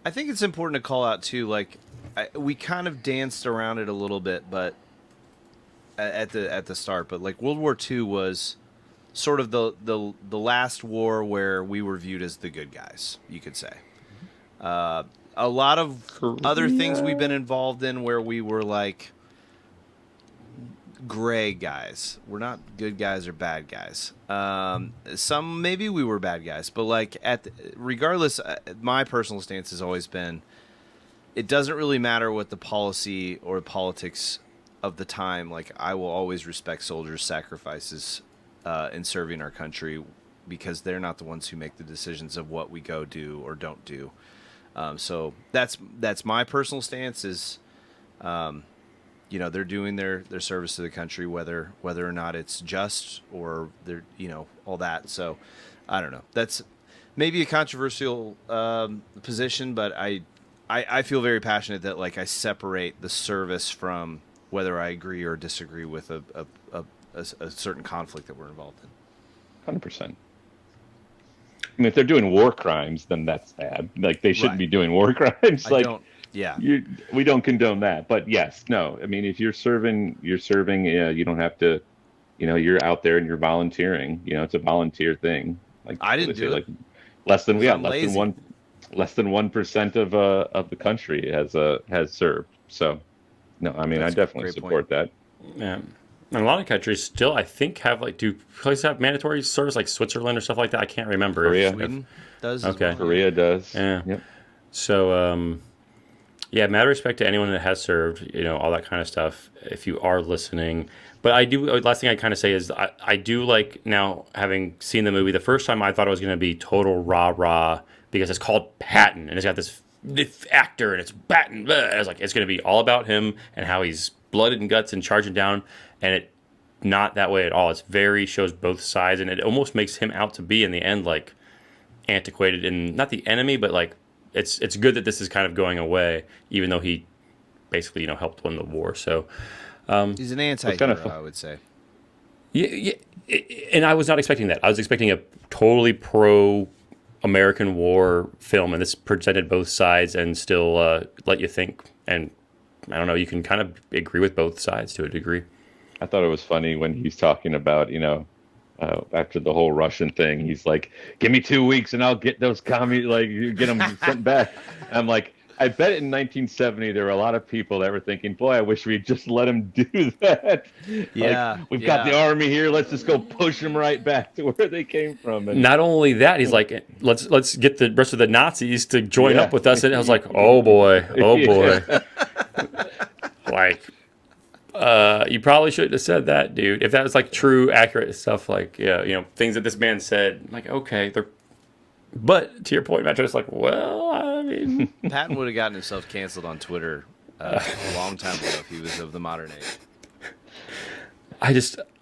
I think it's important to call out too, like, we kind of danced around it a little bit, but at the start. But like World War II was sort of the last war where we were viewed as the good guys, you could say. A lot of other things we've been involved in where we were like gray guys. We're not good guys or bad guys. Some maybe we were bad guys, but like regardless, my personal stance has always been, it doesn't really matter what the policy or politics of the time. Like, I will always respect soldiers' sacrifices in serving our country because they're not the ones who make the decisions of what we go do or don't do. So that's my personal stance is, they're doing their service to the country, whether or not it's just or they're, all that. So I don't know. That's maybe a controversial position, but I feel very passionate that like I separate the service from whether I agree or disagree with a certain conflict that we're involved in. 100%. I mean, if they're doing war crimes, then that's bad. Like they shouldn't be doing war crimes. We don't condone that. But yes, no. I mean, if you're serving. You don't have to. You're out there and you're volunteering. It's a volunteer thing. Like I didn't do it. Like less than 1% of the country has served. So No, I mean, I That's a definitely great support that. Yeah. And a lot of countries still, I think, have like, do places have mandatory service like Switzerland or stuff like that? I can't remember. Korea. Sweden does as Okay. well. Korea does. Yeah. Yep. So, yeah, mad respect to anyone that has served, all that kind of stuff, if you are listening. But I do, last thing I kind of say is I do like now, having seen the movie, the first time I thought it was going to be total rah-rah because it's called Patton and it's got this actor and it's Patton. Blah. I was like, it's going to be all about him and how he's blooded and guts and charging down. And it not that way at all. It's very, shows both sides and it almost makes him out to be in the end like antiquated and not the enemy, but like, it's good that this is kind of going away, even though he basically helped win the war. So He's an anti-hero, I would say. yeah, and I was not expecting that. I was expecting a totally pro American war film, and this presented both sides and still let you think. And I don't know, you can kind of agree with both sides to a degree. I thought it was funny when he's talking about, after the whole Russian thing, he's like, "Give me 2 weeks and I'll get those you get them sent back." I'm like, I bet in 1970 there were a lot of people that were thinking, "Boy, I wish we'd just let him do that." Yeah, we've got the army here. Let's just go push them right back to where they came from. And not only that, he's like, let's get the rest of the Nazis to join up with us. And I was like, oh boy. Like, you probably shouldn't have said that, dude. If that was like true, accurate stuff, like, things that this man said, I'm like, okay, but to your point, Matt, just like, well, I mean, Patton would have gotten himself canceled on Twitter a long time ago if he was of the modern age.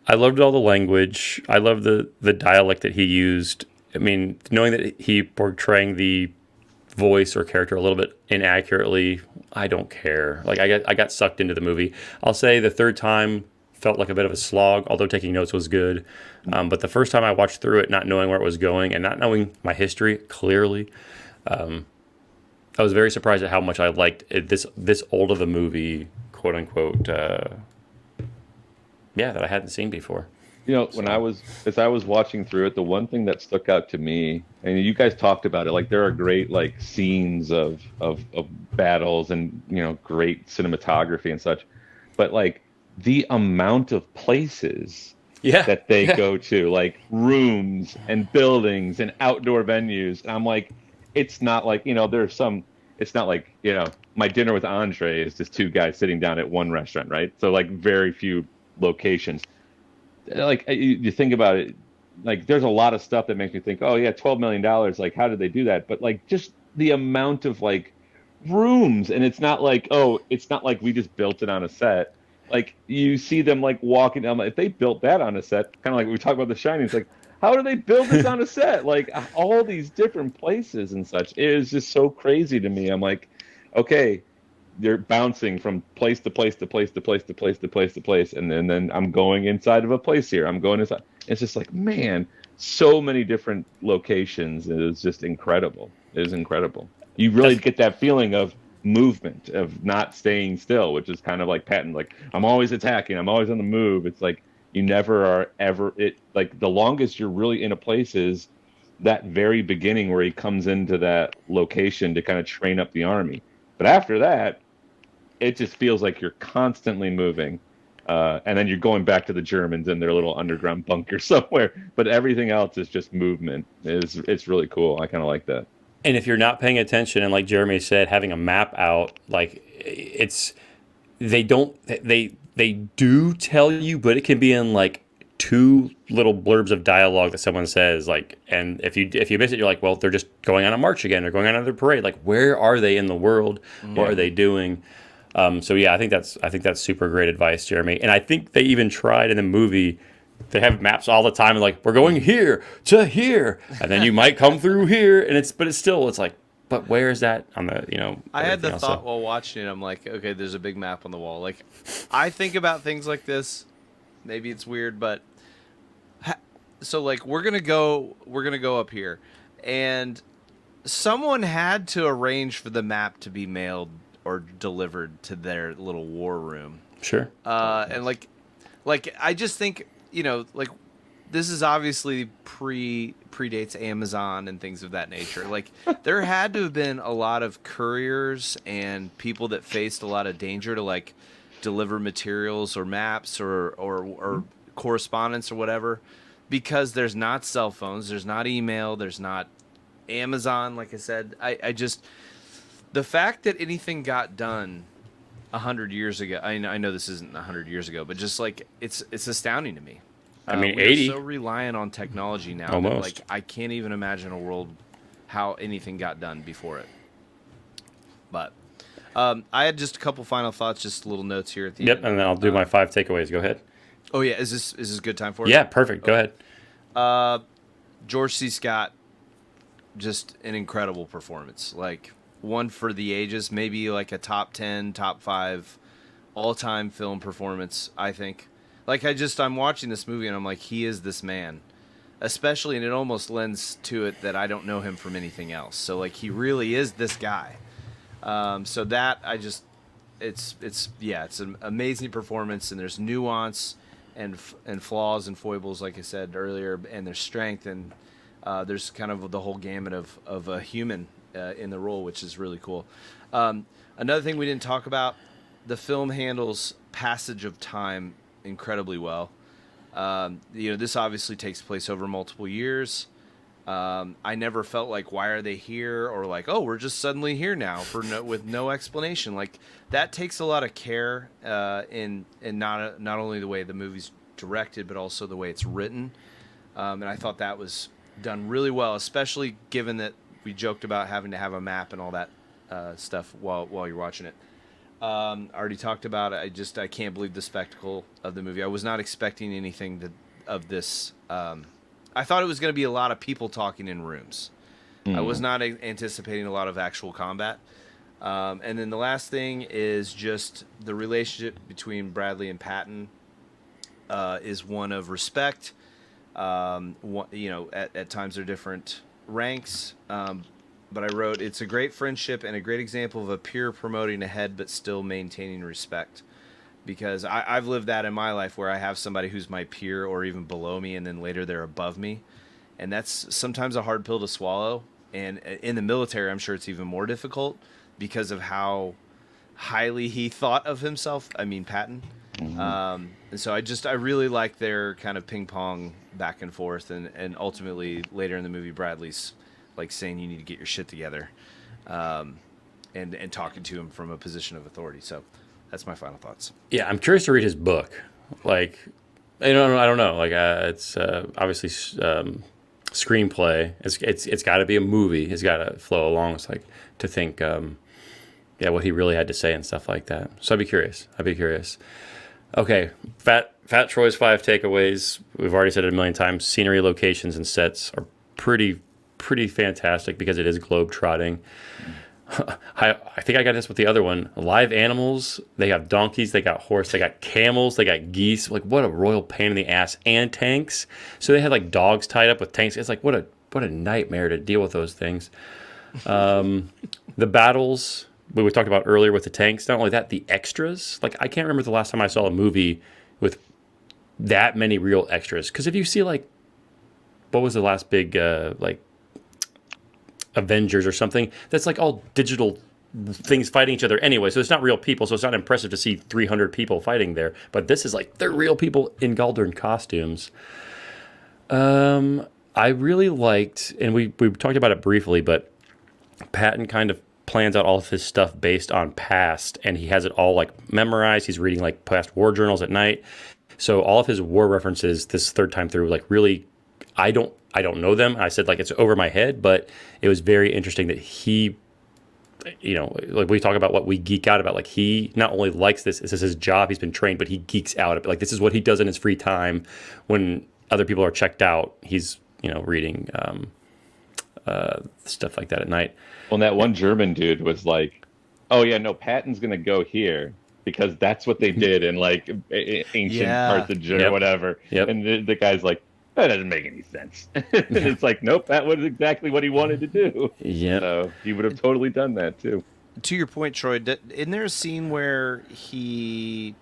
I loved all the language. I loved the dialect that he used. I mean, knowing that he portraying the voice or character a little bit inaccurately, I don't care. Like I got sucked into the movie. I'll say the third time felt like a bit of a slog, although taking notes was good. But the first time I watched through it, not knowing where it was going and not knowing my history clearly, I was very surprised at how much I liked this old of a movie, quote unquote. That I hadn't seen before. When I was watching through it, the one thing that stuck out to me, and you guys talked about it, like there are great like scenes of battles and great cinematography and such, but like the amount of places that they go to, like rooms and buildings and outdoor venues, and I'm like, it's not like there's some. It's not like my dinner with Andre is just two guys sitting down at one restaurant, right? So like very few locations. Like you think about it, like there's a lot of stuff that makes me think, oh yeah, $12 million, like how did they do that? But like just the amount of like rooms, and it's not like we just built it on a set. Like you see them like walking down, if they built that on a set, kind of like we talk about The Shining, it's like, how do they build this on a set? Like all these different places and such. It is just so crazy to me. I'm like, okay, they're bouncing from place to place to place to place to place to place to place, and then I'm going inside of a place here. I'm going inside. It's just like, man, so many different locations. It is just incredible. It is incredible. You really get that feeling of movement, of not staying still, which is kind of like Patton. Like I'm always attacking. I'm always on the move. It's like you never are ever. It like the longest you're really in a place is that very beginning where he comes into that location to kind of train up the army. But after that, it just feels like you're constantly moving. And then you're going back to the Germans in their little underground bunker somewhere. But everything else is just movement. It's really cool. I kind of like that. And if you're not paying attention, and like Jeremy said, having a map out, like they do tell you, but it can be in like two little blurbs of dialogue that someone says, like, and if you miss it, you're like, well, they're just going on a march again, they're going on another parade. Like, where are they in the world? What are they doing? So yeah, I think that's super great advice, Jeremy. And I think they even tried in the movie. They have maps all the time, and like, we're going here to here, and then you might come through here, and it's like, but where is that on the I had the thought while watching it. I'm like, okay, there's a big map on the wall. Like, I think about things like this. Maybe it's weird, but so like we're gonna go up here, and someone had to arrange for the map to be mailed or delivered to their little war room. Sure. And like I just think, like this is obviously predates Amazon and things of that nature. Like there had to have been a lot of couriers and people that faced a lot of danger to like deliver materials or maps or correspondence or whatever, because there's not cell phones, there's not email, there's not Amazon. Like I said, I just, the fact that anything got done 100 years ago, I know this isn't 100 years ago, but just like it's astounding to me. I mean, we're 80. so reliant on technology now Almost. that, like, I can't even imagine a world how anything got done before it. But I had just a couple final thoughts, just little notes here at the Yep, end. and then I'll do my 5 takeaways. Go ahead. Oh yeah, is this a good time for it? Yeah, perfect. Go ahead. George C. Scott, just an incredible performance. Like, one for the ages, maybe like a top 10, top 5 all-time film performance, I think. Like, I'm watching this movie and I'm like, he is this man. Especially, and it almost lends to it that I don't know him from anything else. So, like, he really is this guy. So that, it's an amazing performance, and there's nuance and flaws and foibles, like I said earlier, and there's strength, and there's kind of the whole gamut of a human in the role, which is really cool. Another thing we didn't talk about, the film handles passage of time incredibly well. This obviously takes place over multiple years. I never felt like, why are they here? Or like, oh, we're just suddenly here now with no explanation. Like, that takes a lot of care in not only the way the movie's directed, but also the way it's written. And I thought that was done really well, especially given that we joked about having to have a map and all that stuff while you're watching it. I already talked about it. I can't believe the spectacle of the movie. I was not expecting anything of this. I thought it was going to be a lot of people talking in rooms. I was not anticipating a lot of actual combat. And then the last thing is just the relationship between Bradley and Patton is one of respect. At times they're different ranks. But I wrote, it's a great friendship and a great example of a peer promoting ahead but still maintaining respect. Because I've lived that in my life, where I have somebody who's my peer or even below me, and then later they're above me. And that's sometimes a hard pill to swallow. And in the military, I'm sure it's even more difficult because of how highly he thought of himself. I mean, Patton. And so I really like their kind of ping pong back and forth. And ultimately, later in the movie, Bradley's like saying you need to get your shit together, and talking to him from a position of authority. So that's my final thoughts. Yeah, I'm curious to read his book. Like, I don't know. Like, it's obviously screenplay. It's got to be a movie. It's got to flow along. It's like to think, what he really had to say and stuff like that. So I'd be curious. Okay, Fat Troy's 5 takeaways. We've already said it a million times. Scenery, locations, and sets are pretty fantastic because it is globe-trotting. I think I got this with the other one. Live animals. They have donkeys, they got horse, they got camels, they got geese. Like, what a royal pain in the ass. And tanks. So they had like dogs tied up with tanks. It's like, what a nightmare to deal with those things. The battles we talked about earlier with the tanks. Not only that, the extras. Like, I can't remember the last time I saw a movie with that many real extras. Because if you see, like, what was the last big Avengers or something, that's like all digital things fighting each other anyway, so it's not real people, so it's not impressive to see 300 people fighting there. But this is like, they're real people in Galdern costumes. I really liked, and we talked about it briefly, but Patton kind of plans out all of his stuff based on past, and he has it all like memorized. He's reading like past war journals at night, so all of his war references this third time through, like, really, I don't know them. I said, like, it's over my head, but it was very interesting that he, like, we talk about what we geek out about. Like, he not only likes this is his job, he's been trained, but he geeks out. Like, this is what he does in his free time when other people are checked out. He's, reading stuff like that at night. Well, that one German dude was like, oh, yeah, no, Patton's going to go here because that's what they did in, like, ancient parts of Germany or whatever. Yep. And the guy's like, that doesn't make any sense. And it's like, nope, that was exactly what he wanted to do. Yeah. So he would have totally done that too. To your point, Troy, isn't there a scene where I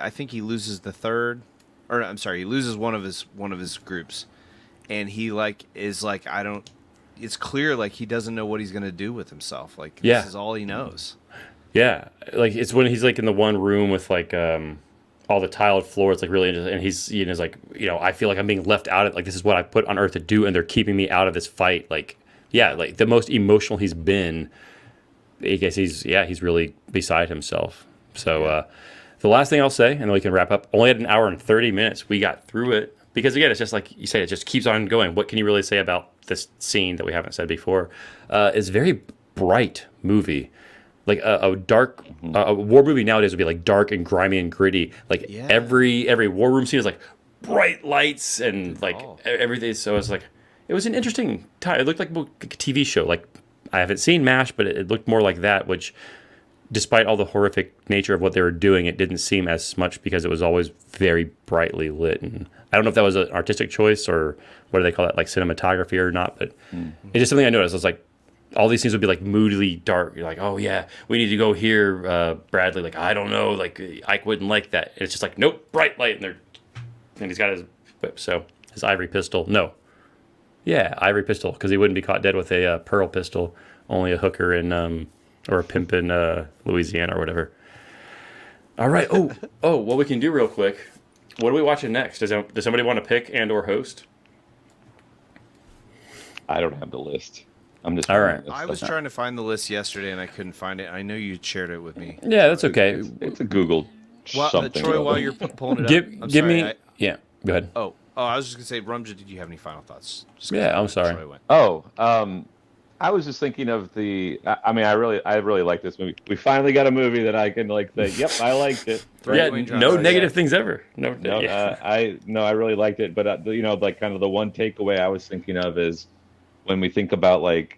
think he loses the third, or I'm sorry, he loses one of his groups, and he is like, I don't. It's clear, like, he doesn't know what he's gonna do with himself. Like, this is all he knows. Yeah, like it's when he's like in the one room with like all the tiled floor. It's like really interesting, and he's he's like I feel like I'm being left out of like this is what I put on Earth to do, and they're keeping me out of this fight. Like yeah, like the most emotional he's been. I guess he's really beside himself. So the last thing I'll say, and then we can wrap up. Only had an hour and 30 minutes. We got through it because again, it's just like you say, it just keeps on going. What can you really say about this scene that we haven't said before? It's a very bright movie. Like a dark a war movie nowadays would be like dark and grimy and gritty. Like every war room scene is like bright lights and like everything. So it's like it was an interesting time. It looked like a TV show. Like I haven't seen MASH, but it looked more like that. Which, despite all the horrific nature of what they were doing, it didn't seem as much because it was always very brightly lit. And I don't know if that was an artistic choice or what do they call it, like cinematography or not. But it's just something I noticed. I was like. All these things would be like moodily dark. You're like, oh yeah, we need to go here, Bradley. Like, I don't know, like Ike wouldn't like that. And it's just like, nope, bright light, and he's got his whip. So his ivory pistol, no, yeah, ivory pistol, because he wouldn't be caught dead with a pearl pistol. Only a hooker in or a pimp in Louisiana or whatever. All right. Oh, what we can do real quick. What are we watching next? Does somebody want to pick and or host? I don't have the list. I'm just all right. I was trying to find the list yesterday and I couldn't find it. I know you shared it with me. Yeah, that's okay. It's a Google something. Troy, while you're pulling it up, give me. Yeah, go ahead. Oh, I was just gonna say, Rumja, did you have any final thoughts? Yeah, I'm sorry. I was just thinking of the. I mean, I really like this movie. We finally got a movie that I can like say, "Yep, I liked it." Yeah, no negative things ever. No, I really liked it. But like kind of the one takeaway I was thinking of is when we think about like,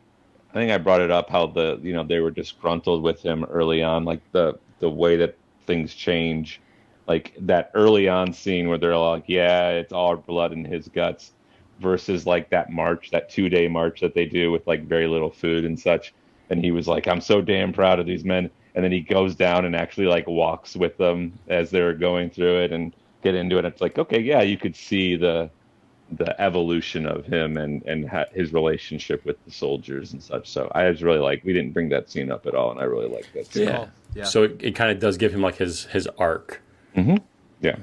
I think I brought it up how they were disgruntled with him early on, like the way that things change, like that early on scene where they're like, yeah, it's all blood in his guts, versus like that 2-day march that they do with like very little food and such. And he was like, I'm so damn proud of these men. And then he goes down and actually like walks with them as they're going through it and get into it. It's like, okay, yeah, you could see the evolution of him and his relationship with the soldiers and such. So I was really we didn't bring that scene up at all, and I really like that scene. Yeah. So it kind of does give him like his arc. Mm-hmm. Yeah.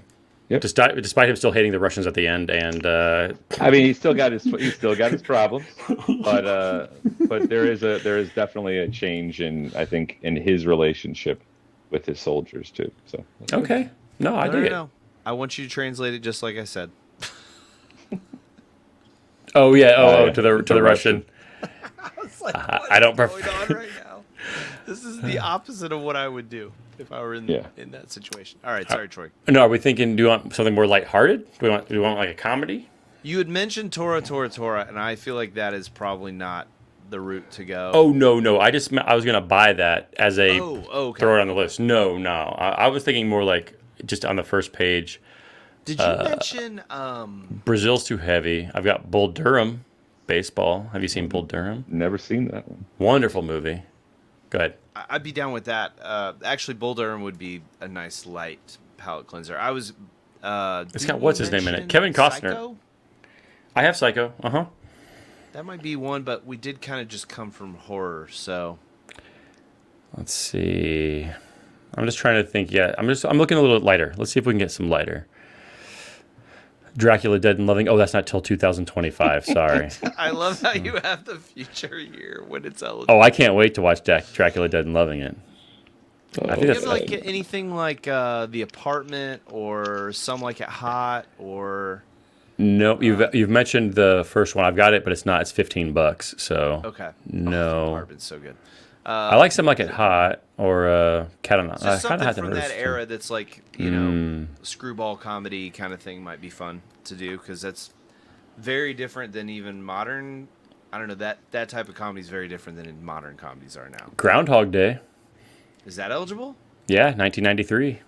Yep. Despite him still hating the Russians at the end, and I mean, he's still got his problems, but there is definitely a change in his relationship with his soldiers too. So okay, no, I dig it. I want you to translate it just like I said. Oh yeah, to the Russian. I was like, I don't going on right now? This is the opposite of what I would do if I were in that situation. All right, sorry, Troy. No, are we thinking? Do you want something more lighthearted? Do we want like a comedy? You had mentioned Tora, and I feel like that is probably not the route to go. Oh no, I was gonna buy that as a okay. Throw it on the list. No, I was thinking more like just on the first page. Did you mention Brazil's Too Heavy? I've got Bull Durham, baseball. Have you seen Bull Durham? Never seen that one. Wonderful movie. Go ahead. I'd be down with that. Actually, Bull Durham would be a nice light palate cleanser. I was. It's got what's his name in it? Kevin Costner. Psycho? I have Psycho. That might be one, but we did kind of just come from horror, so. Let's see. I'm just trying to think. Yeah, I'm looking a little lighter. Let's see if we can get some lighter. Dracula Dead and Loving. Oh, that's not till 2025. Sorry. I love how you have the future here when it's eligible. Oh, I can't wait to watch Dracula Dead and Loving it. I think that's like anything like The Apartment or Some Like It Hot or. No, you've mentioned the first one. I've got it, but it's not. It's $15. So okay. No. The Apartment's so good. I like Some Like It Hot or Cat on so something from that era that's like screwball comedy kind of thing might be fun to do because that's very different than even modern. I don't know that type of comedy is very different than modern comedies are now. Groundhog Day. Is that eligible? Yeah, 1993.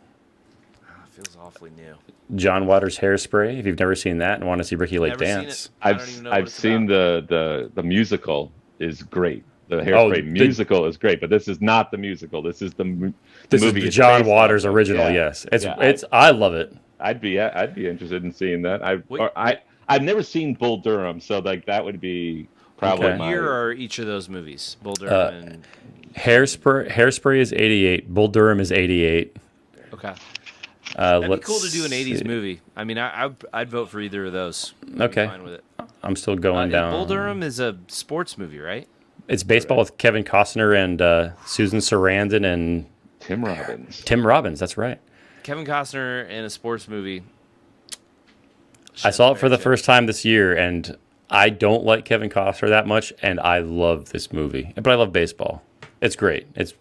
Feels awfully new. John Waters' Hairspray. If you've never seen that and want to see Ricky Lake dance, I've seen the musical is great. The Hairspray musical is great, but this is not the musical. This is the movie. This is the John Waters original. Yeah. Yes, it's. I love it. I'd be interested in seeing that. I've never seen Bull Durham, so like that would be. Probably Okay. my. What year are each of those movies? Bull Durham and Hairspray is 88. Bull Durham is 88. okay. That'd be cool to do an '80s see. movie. I mean, I'd vote for either of those. I'd be Okay. fine with it. I'm still going down. Bull Durham is a sports movie, right? It's baseball with Kevin Costner and Susan Sarandon and Tim Robbins. Tim Robbins. That's right. Kevin Costner in a sports movie. I saw it for the first time this year, and I don't like Kevin Costner that much, and I love this movie. But I love baseball. It's great. It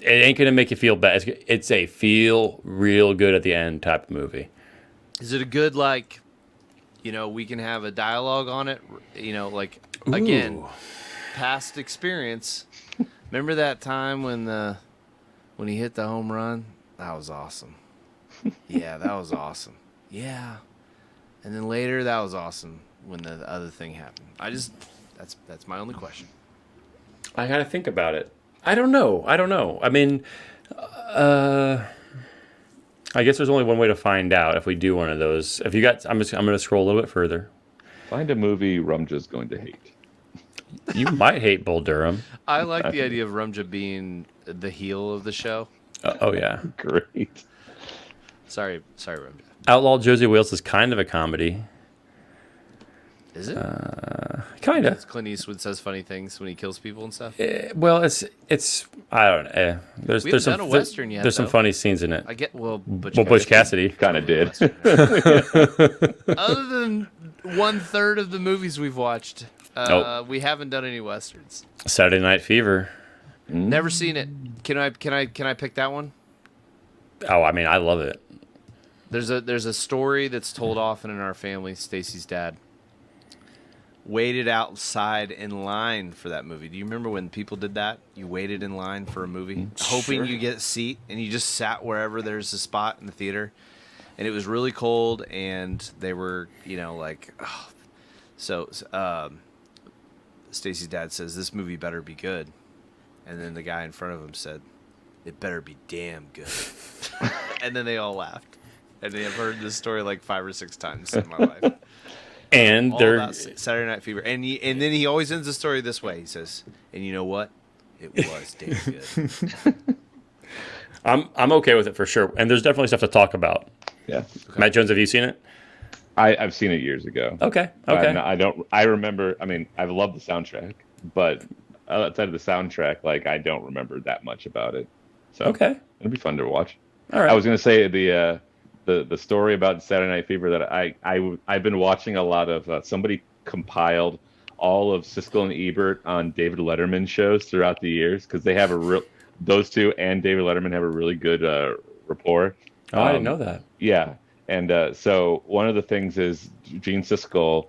ain't gonna make you feel bad. It's a feel real good at the end type of movie. Is it a good like? We can have a dialogue on it. Again, Ooh. past experience. Remember that time when he hit the home run? That was awesome. Yeah, that was awesome. Yeah, and then later that was awesome when the other thing happened. That's my only question. I gotta think about it. I don't know. I mean, I guess there's only one way to find out if we do one of those. If you got, I'm gonna scroll a little bit further. Find a movie Rumja's going to hate. You might hate Bull Durham. I like the idea of Rumja being the heel of the show. Oh yeah. Great. Sorry, Rumja. Outlaw Josie Wales is kind of a comedy. Is it? Kind of. Clint Eastwood says funny things when he kills people and stuff. Well, it's I don't know. There's We haven't some done a Western yet, There's some though. funny scenes in it. I get Butch Cassidy. Kind of did. Other than 1/3 of the movies we've watched, Nope. we haven't done any westerns. Saturday Night Fever. Never seen it. Can I pick that one? Oh, I mean, I love it. There's a story that's told often in our family. Stacy's dad waited outside in line for that movie. Do you remember when people did that? You waited in line for a movie, hoping you get a seat, and you just sat wherever there's a spot in the theater. And it was really cold, and they were, like, oh. So Stacy's dad says, "This movie better be good." And then the guy in front of him said, "It better be damn good." And then they all laughed. And I've heard this story like 5 or 6 times in my life. And All they're about Saturday Night Fever. And then he always ends the story this way. He says, "And you know what? It was damn good." I'm okay with it for sure. And there's definitely stuff to talk about. Yeah. Matt Jones, have you seen it? I've seen it years ago. Okay. I remember, I love the soundtrack, but outside of the soundtrack, like, I don't remember that much about it. So Okay. it'll be fun to watch. All right. I was going to say the story about Saturday Night Fever that I've been watching a lot of, somebody compiled all of Siskel and Ebert on David Letterman shows throughout the years, because they have those two and David Letterman have a really good rapport. Oh, I didn't know that. Yeah. And so one of the things is Gene Siskel,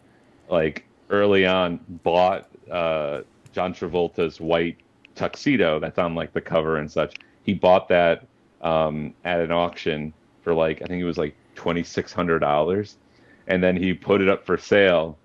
like, early on bought John Travolta's white tuxedo that's on, like, the cover and such. He bought that at an auction for, like, I think it was like $2,600. And then he put it up for sale,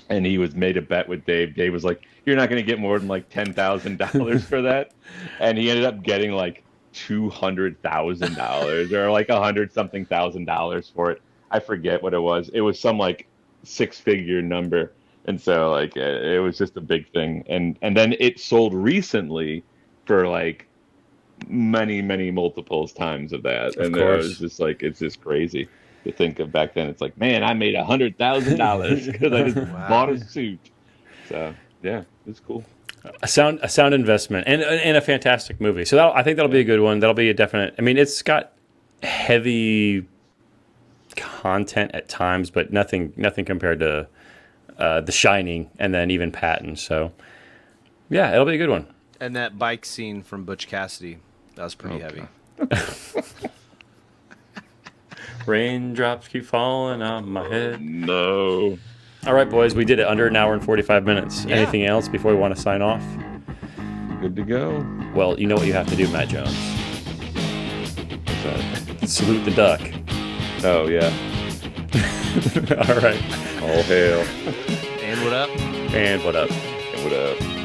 and he made a bet with Dave. Dave was like, "You're not going to get more than like $10,000 for that." And he ended up getting like $200,000 or like $100-something thousand for it. I forget what it was. It was some like 6-figure number. And so, like, it was just a big thing. And then it sold recently for like many multiples times of that. And it was just like, it's just crazy to think of back then. It's like, man, I made $100,000 because I just bought a suit. So yeah, it's cool. A sound investment and a fantastic movie. So I think that'll be a good one. That'll be a definite. I mean, it's got heavy content at times, but nothing compared to The Shining and then even Patton. So yeah, it'll be a good one. And that bike scene from Butch Cassidy, that was pretty heavy. Raindrops keep falling on my head. No. All right, boys, we did it under an hour and 45 minutes. Yeah. Anything else before we want to sign off? Good to go. Well, you know what you have to do, Matt Jones. What's that? Salute the duck. Oh, yeah. All right. All hail. And what up? And what up? And what up?